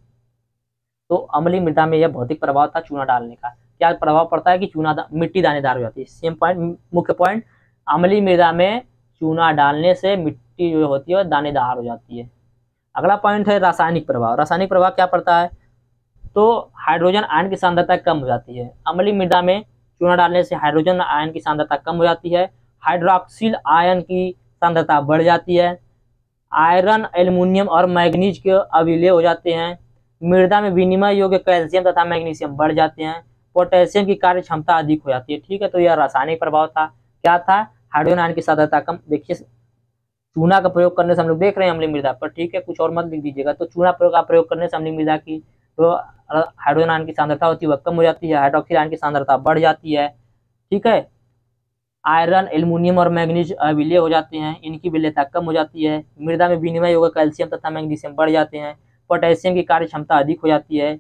तो अम्लीय मृदा में यह भौतिक प्रभाव था चूना डालने का। क्या प्रभाव पड़ता है कि मिट्टी दानेदार हो जाती है। सेम पॉइंट, मुख्य पॉइंट, अम्लीय मृदा में चूना डालने से मिट्टी जो होती है दानेदार हो जाती है। अगला पॉइंट है रासायनिक प्रभाव। रासायनिक प्रभाव क्या पड़ता है, तो हाइड्रोजन आयन की सांद्रता कम हो जाती है। अम्लीय मृदा में चूना डालने से हाइड्रोजन आयन की सांद्रता कम हो जाती है, हाइड्रोक्सिल आयन की सांद्रता बढ़ जाती है, आयरन, एल्युमिनियम और मैग्नीज के अविलेय हो जाते हैं, मृदा में विनिमय योग्य कैल्शियम तथा मैग्नीशियम बढ़ जाते हैं, पोटेशियम की कार्य क्षमता अधिक हो जाती है। ठीक है, तो यह रासायनिक प्रभाव था। क्या था, हाइड्रोजन आयन की सांद्रता कम। देखिए चूना का प्रयोग करने से हम लोग देख रहे हैं अम्लीय मृदा पर। ठीक है, कुछ और मत लिख दीजिएगा। तो चूना प्रयोग करने से अम्लीय मृदा की तो हाइड्रोजन आयन की सांद्रता होती है वह कम हो जाती है, हाइड्रोक्सिल आयन की सांद्रता बढ़ जाती है। ठीक है, आयरन, एल्युमिनियम और मैग्नीज अविलेय हो जाते हैं, इनकी विलेयता कम हो जाती है। मृदा में विनिमय होकर कैल्शियम तथा मैग्नीशियम बढ़ जाते हैं, पोटेशियम की कार्य क्षमता अधिक हो जाती है।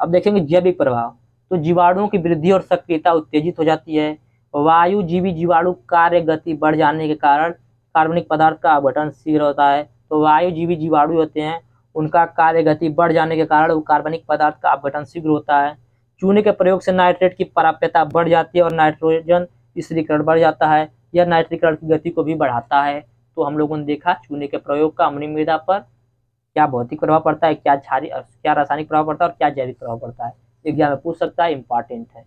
अब देखेंगे जैविक प्रभाव, तो जीवाणुओं की वृद्धि और सक्रियता उत्तेजित हो जाती है। वायु जीवी जीवाणु कार्य गति बढ़ जाने के कारण कार्बनिक पदार्थ का अपघटन शीघ्र होता है। तो वायु जीवी जीवाणु होते हैं, उनका कार्य गति बढ़ जाने के कारण वो कार्बनिक पदार्थ का अपघटन शीघ्र होता है। चूने के प्रयोग से नाइट्रेट की प्राप्यता बढ़ जाती है और नाइट्रोजन स्थिरीकरण बढ़ जाता है। यह नाइट्रीकरण की गति को भी बढ़ाता है। तो हम लोगों ने देखा चूने के प्रयोग का अम्लीय मृदा पर क्या भौतिक प्रभाव पड़ता है, क्या रासायनिक प्रभाव पड़ता है और क्या जैविक प्रभाव पड़ता है। एग्जाम में पूछ सकता है, इंपॉर्टेंट है।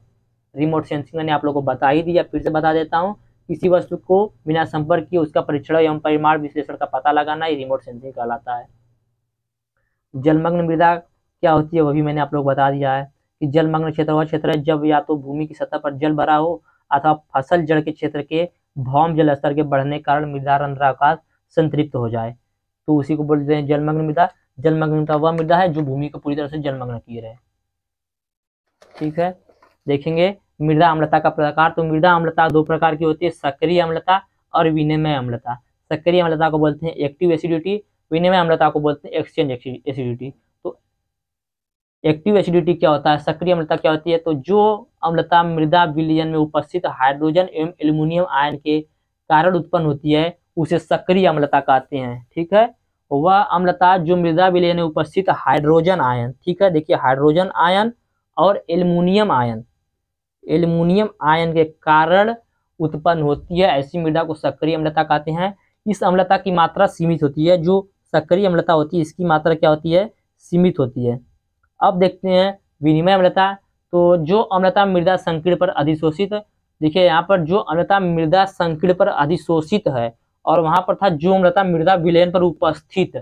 रिमोट सेंसिंग मैंने आप लोगों को बता ही दिया, फिर से बता देता हूँ। किसी वस्तु को बिना संपर्क किए उसका परीक्षण एवं परिमाण विश्लेषण का पता लगाना ये रिमोट सेंसिंग कहलाता है। जलमग्न मृदा क्या होती है वह भी मैंने आप लोग बता दिया है कि जलमग्न क्षेत्र वह क्षेत्र है जब या तो भूमि की सतह पर जल भरा हो अथवा फसल जड़ के क्षेत्र के भौम जल स्तर के बढ़ने के कारण मृदा रंध्राकार संतृप्त हो जाए, तो उसी को बोलते हैं जलमग्न मृदा। जलमग्न मृदा वह मृदा है जो भूमि को पूरी तरह से जलमग्न किए रहे। ठीक है, देखेंगे मृदा अम्लता का प्रकार। तो मृदा अम्लता दो प्रकार की होती है, सक्रिय अम्लता और विनिमय अम्लता। सक्रिय अम्लता को बोलते हैं एक्टिव एसिडिटी, विनिमय अम्लता को बोलते हैं एक्सचेंज एसिडिटी। तो एक्टिव एसिडिटी क्या होता है, सक्रिय अम्लता क्या होती है, तो जो अम्लता मृदा विलयन में उपस्थित हाइड्रोजन एवं एल्युमिनियम आयन के कारण उत्पन्न होती है उसे सक्रिय अम्लता कहते हैं। ठीक है, वह अम्लता जो मृदा विलयन में उपस्थित हाइड्रोजन आयन, ठीक है, देखिए हाइड्रोजन आयन और एल्युमिनियम आयन के कारण उत्पन्न होती है, ऐसी मृदा को सक्रिय अम्लता कहते हैं। इस अम्लता की मात्रा सीमित होती है, जो सक्रिय अम्लता होती है इसकी मात्रा क्या होती है, सीमित होती है। अब देखते हैं विनिमय अम्लता। तो जो अम्लता मृदा संकीर्ण पर अधिशोषित, देखिए यहाँ पर जो अम्लता मृदा संकीर्ण पर अधिशोषित है और वहां पर था जो अम्लता मृदा विलयन पर उपस्थित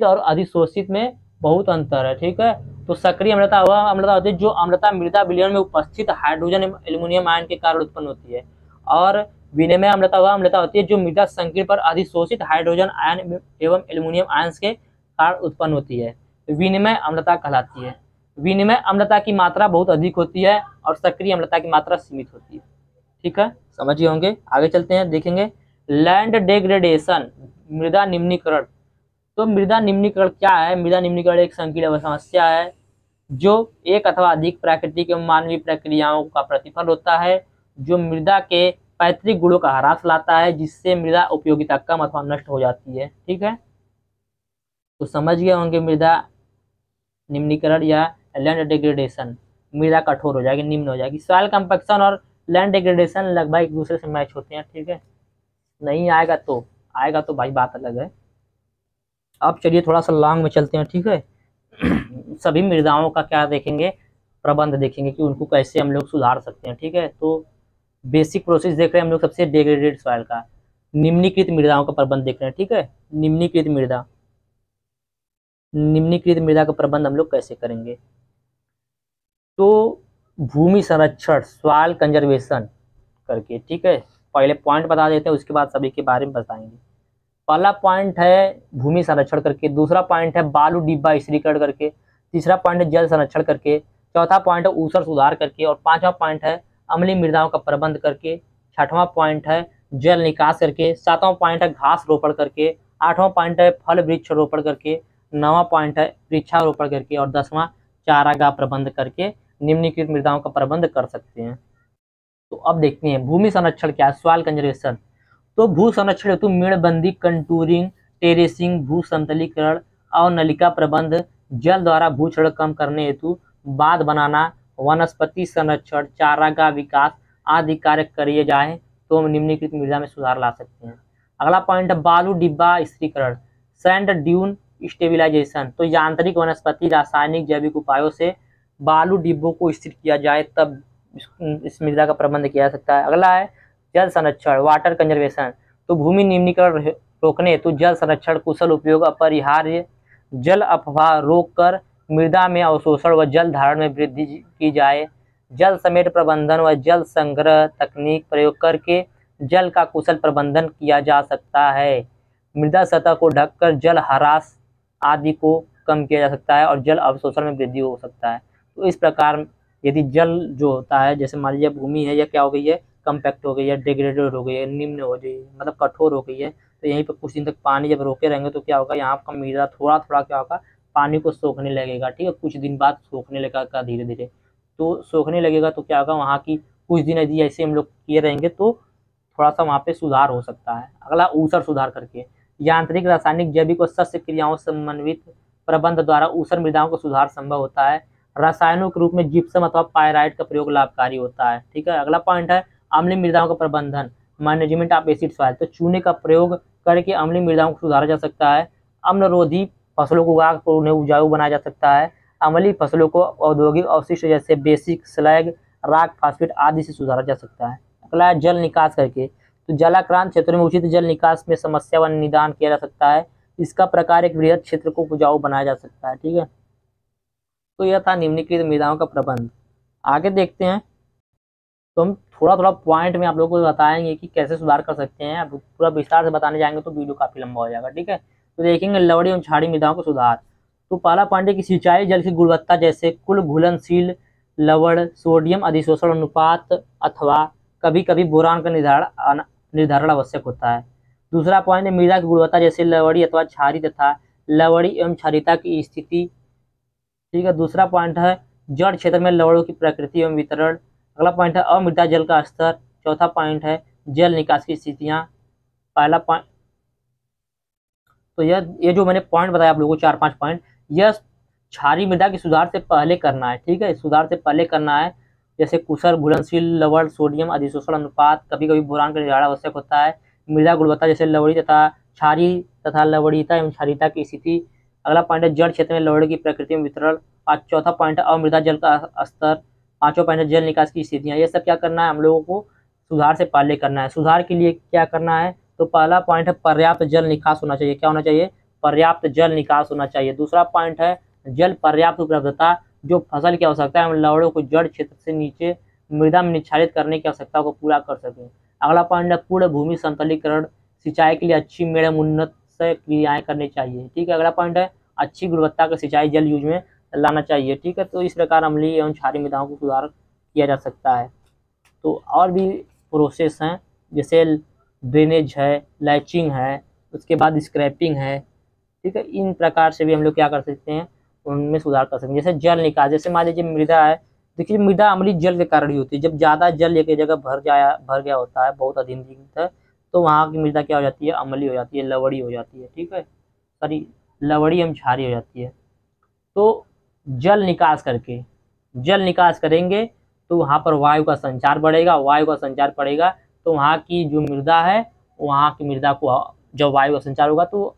और अधिशोषित में बहुत अंतर है। ठीक है, तो सक्रिय अम्लता वह अम्लता होती है जो अम्लता मृदा विलयन में उपस्थित हाइड्रोजन एवं एल्युमिनियम आयन के कारण उत्पन्न होती है, और विनिमय अम्लता वह अम्लता होती है जो मृदा संकीर्ण पर अधिशोषित हाइड्रोजन आयन एवं एल्युमिनियम आयन के कारण उत्पन्न होती है, विनिमय अम्लता कहलाती है। विनिमय अम्लता की मात्रा बहुत अधिक होती है और सक्रिय अम्लता की मात्रा सीमित होती है। ठीक है, समझ गए होंगे। आगे चलते हैं, देखेंगे लैंड डेग्रेडेशन, मृदा निम्नीकरण। तो मृदा निम्नीकरण क्या है, मृदा निम्नीकरण एक संकीर्ण समस्या है जो एक अथवा अधिक प्राकृतिक एवं मानवीय प्रक्रियाओं का प्रतिफल होता है, जो मृदा के पैतृक गुणों का ह्रास लाता है, जिससे मृदा उपयोगिता कम अथवा नष्ट हो जाती है। ठीक है, तो समझ गए होंगे मृदा निम्नीकरण या लैंड डिग्रेडेशन, मृदा कठोर हो जाएगी, निम्न हो जाएगी। सॉइल कंपैक्शन और लैंड डिग्रेडेशन लगभग एक दूसरे से मैच होते हैं। ठीक है, नहीं आएगा तो भाई बात अलग है। अब चलिए थोड़ा सा लॉन्ग में चलते हैं। ठीक है, सभी मृदाओं का क्या देखेंगे, प्रबंध देखेंगे कि उनको कैसे हम लोग सुधार सकते हैं। ठीक है, तो बेसिक प्रोसेस देख रहे हैं हम लोग सबसे डिग्रेडेड सॉइल का, निम्नीकृत मृदाओं का प्रबंध देख रहे हैं। ठीक है, निम्नीकृत मृदा का प्रबंध हम लोग कैसे करेंगे, तो भूमि संरक्षण, सॉइल कंजर्वेशन करके। ठीक है, पहले पॉइंट बता देते हैं उसके बाद सभी के बारे में बताएंगे। पहला पॉइंट है भूमि संरक्षण करके, दूसरा पॉइंट है बालू डिब्बा स्थिरीकरण करके, तीसरा पॉइंट है जल संरक्षण करके, चौथा पॉइंट है ऊसर सुधार करके, और पांचवा पॉइंट है अम्लीय मृदाओं का प्रबंध करके, छठवां पॉइंट है जल निकास करके, सातवां पॉइंट है घास रोपण करके, आठवां पॉइंट है फल वृक्ष रोपण करके, नौवां पॉइंट है वृक्षारोपण करके, और 10वां चारागाह प्रबंध करके निम्नलिखित मृदाओं का प्रबंध कर सकते हैं। तो अब देखते हैं भूमि संरक्षण क्या है, सॉइल कंजर्वेशन। तो भू संरक्षण हेतु मेड़बंदी, कंटूरिंग, टेरेसिंग, भू समतलीकरण और नलिका प्रबंध, जल द्वारा भूक्षरण कम करने हेतु बांध बनाना, वनस्पति संरक्षण, चारागाह विकास आदि कार्य किए जाए तो हम निम्नलिखित मृदा में सुधार ला सकते हैं। अगला पॉइंट है बालू डिब्बा स्थिरीकरण, सैंड ड्यून स्टेबिलाईजेशन। तो यांत्रिक, वनस्पति, रासायनिक, जैविक उपायों से बालू डिब्बों को स्थिर किया जाए तब इस मृदा का प्रबंध किया जा सकता है। अगला है जल संरक्षण, वाटर कंजर्वेशन। तो भूमि निम्नीकरण रोकने हेतु जल संरक्षण कुशल उपयोग अपरिहार्य, जल अपवाह रोक कर मृदा में अवशोषण व जल धारण में वृद्धि की जाए। जल समेट प्रबंधन व जल संग्रह तकनीक प्रयोग करके जल का कुशल प्रबंधन किया जा सकता है। मृदा सतह को ढककर जल ह्रास आदि को कम किया जा सकता है और जल अवशोषण में वृद्धि हो सकता है। तो इस प्रकार यदि जल जो होता है, जैसे मान लीजिए भूमि है, या क्या हो गई है, कम्पैक्ट हो गई है, डिग्रेडेड हो गई है, निम्न हो गई है, मतलब कठोर हो गई है, तो यहीं पर कुछ दिन तक पानी जब रोके रहेंगे तो क्या होगा, यहाँ का मृदा थोड़ा थोड़ा क्या होगा, पानी को सोखने लगेगा। ठीक है, कुछ दिन बाद सोखने लगेगा धीरे धीरे। तो सोखने लगेगा तो क्या होगा, वहाँ की कुछ दिन यदि ऐसे हम लोग किए रहेंगे तो थोड़ा सा वहाँ पे सुधार हो सकता है। अगला, ऊसर सुधार करके यांत्रिक, रासायनिक, जैविक और सस्य क्रियाओं से समन्वित प्रबंध द्वारा ऊसर मृदाओं का सुधार संभव होता है। रसायनों के रूप में जिप्सम अथवा पायराइट का प्रयोग लाभकारी होता है। ठीक है, अगला पॉइंट है अम्लीय मृदाओं का प्रबंधन, मैनेजमेंट ऑफ एसिड सॉइल। तो चूने का प्रयोग करके अम्लीय मृदाओं को सुधारा जा सकता है। अम्लरोधी फसलों को उगा कर उन्हें उपजाऊ बनाया जा सकता है। अम्लीय फसलों को औद्योगिक अवशिष्ट जैसे बेसिक, स्लैग, राक, फास्फेट आदि से सुधारा जा सकता है। अगला है जल निकास करके। तो जलाक्रांत क्षेत्रों में उचित जल निकास में समस्या व निदान किया जा सकता है। इसका प्रकार एक वृहद क्षेत्र को उपजाऊ बनाया जा सकता है। ठीक है, तो यह था निम्नलिखित मृदाओं का प्रबंध। आगे देखते हैं, तो हम थोड़ा थोड़ा पॉइंट में आप लोगों को बताएंगे कि कैसे सुधार कर सकते हैं। अब पूरा विस्तार से बताने जाएंगे तो वीडियो काफी लंबा हो जाएगा। ठीक है, तो देखेंगे लवड़ी एवं क्षारीय मृदाओं का सुधार। तो पहला पॉइंट है कि सिंचाई जल की गुणवत्ता, जैसे कुल घुलनशील लवण, सोडियम अधिशोषण अनुपात अथवा कभी कभी बोरान का निर्धारण आवश्यक होता है। दूसरा पॉइंट है मृदा की गुणवत्ता, जैसे लवड़ी अथवा क्षारीय तथा लवड़ी एवं क्षारीयता की स्थिति। ठीक है, दूसरा पॉइंट है जड़ क्षेत्र में लवणों की प्रकृति एवं वितरण। अगला पॉइंट है अमृदा जल का स्तर। चौथा पॉइंट है जल निकास की स्थितियां। पहला पॉइंट, तो ये जो मैंने पॉइंट बताया आप लोगों को, 4-5 पॉइंट, यह क्षारीय मृदा के सुधार से पहले करना है। ठीक है, सुधार से पहले करना है, जैसे कुशल घुलनशील लवण, सोडियम अधिशोषण अनुपात, कभी कभी बोरान का निर्धारण आवश्यक होता है। मृदा गुणवत्ता, जैसे लवड़ी तथा क्षारीय तथा लवणीयता एवं क्षारीयता की स्थिति। अगला पॉइंट है जड़ क्षेत्र में लवण की प्रकृति में वितरण। चौथा पॉइंट है अमृदा जल का स्तर। पांचवा पॉइंट है जल निकास की स्थितियां। ये सब क्या करना है, हम लोगों को सुधार से पहले करना है। सुधार के लिए क्या करना है, तो पहला पॉइंट है पर्याप्त जल निकास होना चाहिए। क्या होना चाहिए, पर्याप्त जल निकास होना चाहिए। दूसरा पॉइंट है जल पर्याप्त उपलब्धता, जो फसल की आवश्यकता है लवणों को जड़ क्षेत्र से नीचे मृदा में निक्षारित करने की आवश्यकता को पूरा कर सके। अगला पॉइंट है पूर्ण भूमि समतलीकरण, सिंचाई के लिए अच्छी मेड़ उन्नत से क्रियाएं करनी चाहिए। ठीक है, अगला पॉइंट है अच्छी गुणवत्ता का सिंचाई जल यूज में लाना चाहिए। ठीक है, तो इस प्रकार अम्लीय एवं क्षारीय मृदाओं को सुधार किया जा सकता है। तो और भी प्रोसेस हैं, जैसे ड्रेनेज है, लैचिंग है, उसके बाद स्क्रैपिंग है। ठीक है, इन प्रकार से भी हम लोग क्या कर सकते हैं, उनमें सुधार कर सकते हैं। जैसे जल निकास, जैसे मान लीजिए मृदा है, देखिए मृदा अम्लीय जल के कारण ही होती है। जब ज़्यादा जल एक जगह भर गया होता है, बहुत अधिक है, तो वहाँ की मृदा क्या हो जाती है, अम्लीय हो जाती है, लवड़ी हो जाती है। ठीक है, सॉरी, लवड़ी एवं क्षारीय हो जाती है। तो जल निकास करेंगे तो वहाँ पर वायु का संचार बढ़ेगा। वायु का संचार बढ़ेगा तो वहाँ की जो मृदा है, वहाँ की मृदा को जब वायु का संचार होगा तो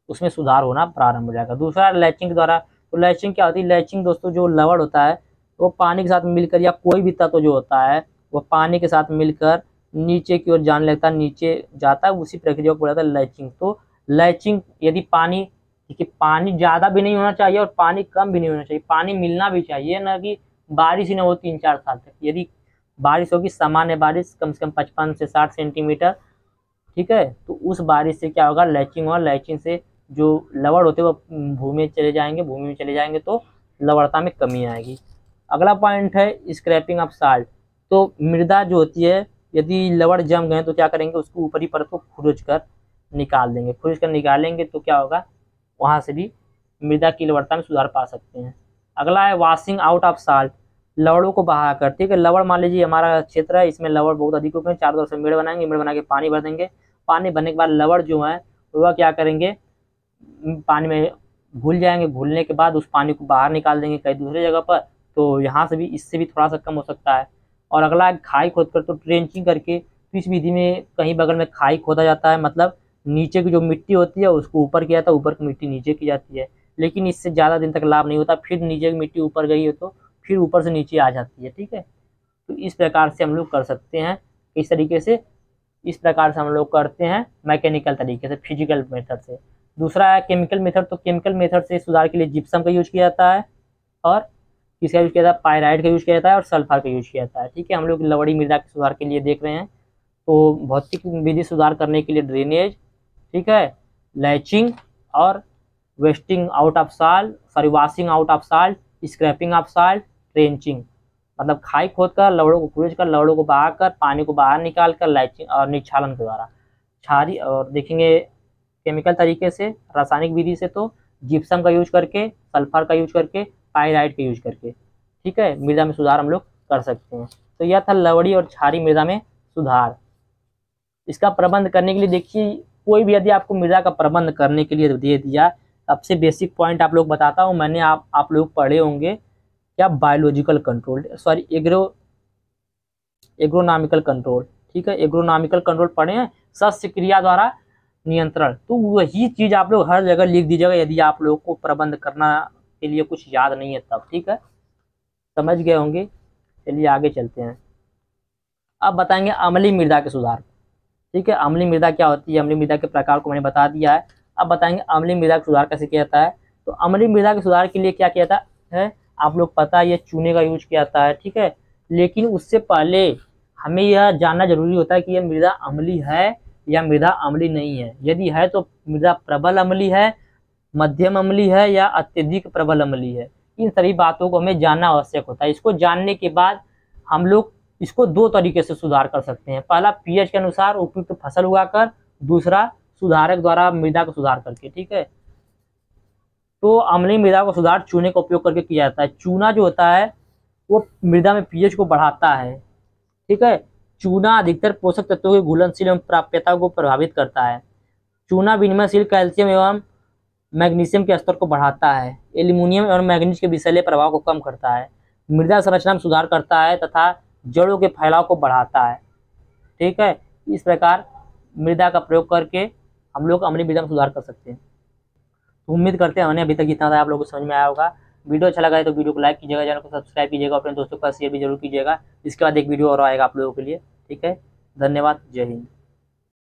उसमें सुधार होना प्रारंभ हो जाएगा। दूसरा लैचिंग के द्वारा। तो लैचिंग क्या होती है, लैचिंग दोस्तों जो लवण होता है वो पानी के साथ मिलकर, या कोई भी तत्व जो होता है वो पानी के साथ मिलकर नीचे की ओर जाने लगता है, नीचे जाता है, उसी प्रक्रिया को बोला जाता है लैचिंग। तो लैचिंग, यदि पानी, देखिए पानी ज़्यादा भी नहीं होना चाहिए और पानी कम भी नहीं होना चाहिए, पानी मिलना भी चाहिए, ना कि बारिश ही ना हो 3-4 साल तक। यदि बारिश होगी, सामान्य बारिश कम से कम 55 से 60 सेंटीमीटर, ठीक है, तो उस बारिश से क्या होगा, लैचिंग होगा। लैचिंग से जो लवण होते हैं वो भूमि में चले जाएंगे तो लवणता में कमी आएगी। अगला पॉइंट है स्क्रैपिंग ऑफ साल्ट। तो मृदा जो होती है, यदि लवण जम गए तो क्या करेंगे, उसको ऊपरी परत को खुरच कर निकालेंगे तो क्या होगा, वहाँ से भी मृदा की लवणता में सुधार पा सकते हैं। अगला है वॉशिंग आउट ऑफ साल्ट, लवड़ों को बहाकर। ठीक है, लवण मान लीजिए हमारा क्षेत्र है, इसमें लवण बहुत अधिक हो गए, चारों तरफ से मेड़ बनाएंगे, मेड़ बना के पानी भर देंगे। पानी भरने के बाद लवण जो है वह क्या करेंगे, पानी में घुल जाएंगे। घुलने के बाद उस पानी को बाहर निकाल देंगे कहीं दूसरी जगह पर, तो यहाँ से भी, इससे भी थोड़ा सा कम हो सकता है। और अगला है खाई खोद कर। तो ट्रेंचिंग करके, तो इस विधि में कहीं बगल में खाई खोदा जाता है, मतलब नीचे की जो मिट्टी होती है उसको ऊपर किया जाता है, ऊपर की मिट्टी नीचे की जाती है, लेकिन इससे ज़्यादा दिन तक लाभ नहीं होता। फिर नीचे की मिट्टी ऊपर गई है तो फिर ऊपर से नीचे आ जाती है। ठीक है, तो इस प्रकार से हम लोग कर सकते हैं। इस तरीके से, इस प्रकार से हम लोग करते हैं मैकेनिकल तरीके से, फिजिकल मेथड से। दूसरा है केमिकल मेथड। तो केमिकल मेथड से सुधार के लिए जिप्सम का यूज किया जाता है, और किसका यूज किया जाता है, पायराइट का यूज किया जाता है, और सल्फर का यूज किया जाता है। ठीक है, हम लोग लवड़ी मृदा के सुधार के लिए देख रहे हैं। तो भौतिक विधि सुधार करने के लिए ड्रेनेज, ठीक है, लैचिंग और wasting out of salt, sorry washing out of salt, scraping of salt, trenching, मतलब खाई खोद कर लवड़ों को खुरच कर लवड़ों को बहाकर पानी को बाहर निकाल कर लाइचिंग और निक्षालन के द्वारा छारी, और देखेंगे केमिकल तरीके से रासायनिक विधि से तो जिप्सम का यूज करके, सल्फर का यूज करके, पाइराइट का यूज करके, ठीक है, मृदा में सुधार हम लोग कर सकते हैं। तो यह था लवड़ी और क्षारीय मृदा में सुधार। इसका प्रबंध करने के लिए देखिए, कोई भी यदि आपको मृदा का प्रबंध करने के लिए दे दिया, सबसे बेसिक पॉइंट आप लोग बताता हूँ, मैंने आप लोग पढ़े होंगे क्या, biological control, sorry agronomical control, ठीक है, एग्रोनॉमिकल कंट्रोल पढ़े हैं, सस्य क्रिया द्वारा नियंत्रण। तो वही चीज आप लोग हर जगह लिख दीजिएगा यदि आप लोग को प्रबंध करना के लिए कुछ याद नहीं है तब, ठीक है, समझ गए होंगे। चलिए आगे चलते हैं। अब बताएंगे अम्लीय मृदा के सुधार, ठीक है, अम्लीय मृदा क्या होती है, अम्लीय मृदा के प्रकार को मैंने बता दिया है। अब बताएंगे अम्लीय मृदा का सुधार कैसे किया जाता है। तो अम्लीय मृदा के सुधार के लिए क्या किया जाता है, आप लोग पता है ये चूने का यूज किया जाता है, ठीक है, लेकिन उससे पहले हमें यह जानना जरूरी होता है कि यह मृदा अम्लीय है या मृदा अम्लीय नहीं है। यदि है तो मृदा प्रबल अम्लीय है, मध्यम अम्लीय है या अत्यधिक प्रबल अम्लीय है। इन सभी बातों को हमें जानना आवश्यक होता है। इसको जानने के बाद हम लोग इसको दो तरीके से सुधार कर सकते हैं। पहला पीएच के अनुसार उपयुक्त फसल उगाकर, दूसरा सुधारक द्वारा मृदा को सुधार करके, ठीक है। तो अम्लीय मृदा को सुधार चूने का उपयोग करके किया जाता है। चूना जो होता है वो मृदा में पीएच को बढ़ाता है, ठीक है। चूना अधिकतर पोषक तत्वों के घुलनशील एवं प्राप्यता को प्रभावित करता है। चूना विनिमयशील कैल्शियम एवं मैग्नीशियम के स्तर को बढ़ाता है। एल्यूमिनियम और मैग्नीज के विषैले प्रभाव को कम करता है। मृदा संरचना में सुधार करता है तथा जड़ों के फैलाव को बढ़ाता है, ठीक है। इस प्रकार मृदा का प्रयोग करके हम लोग अम्लीय मृदा में सुधार कर सकते हैं। तो उम्मीद करते हैं हमने अभी तक जितना था आप लोगों को समझ में आया होगा। वीडियो अच्छा लगा है तो वीडियो को लाइक कीजिएगा, चैनल को सब्सक्राइब कीजिएगा, अपने दोस्तों के पास शेयर भी जरूर कीजिएगा। इसके बाद एक वीडियो और आएगा आप लोगों के लिए, ठीक है। धन्यवाद, जय हिंद।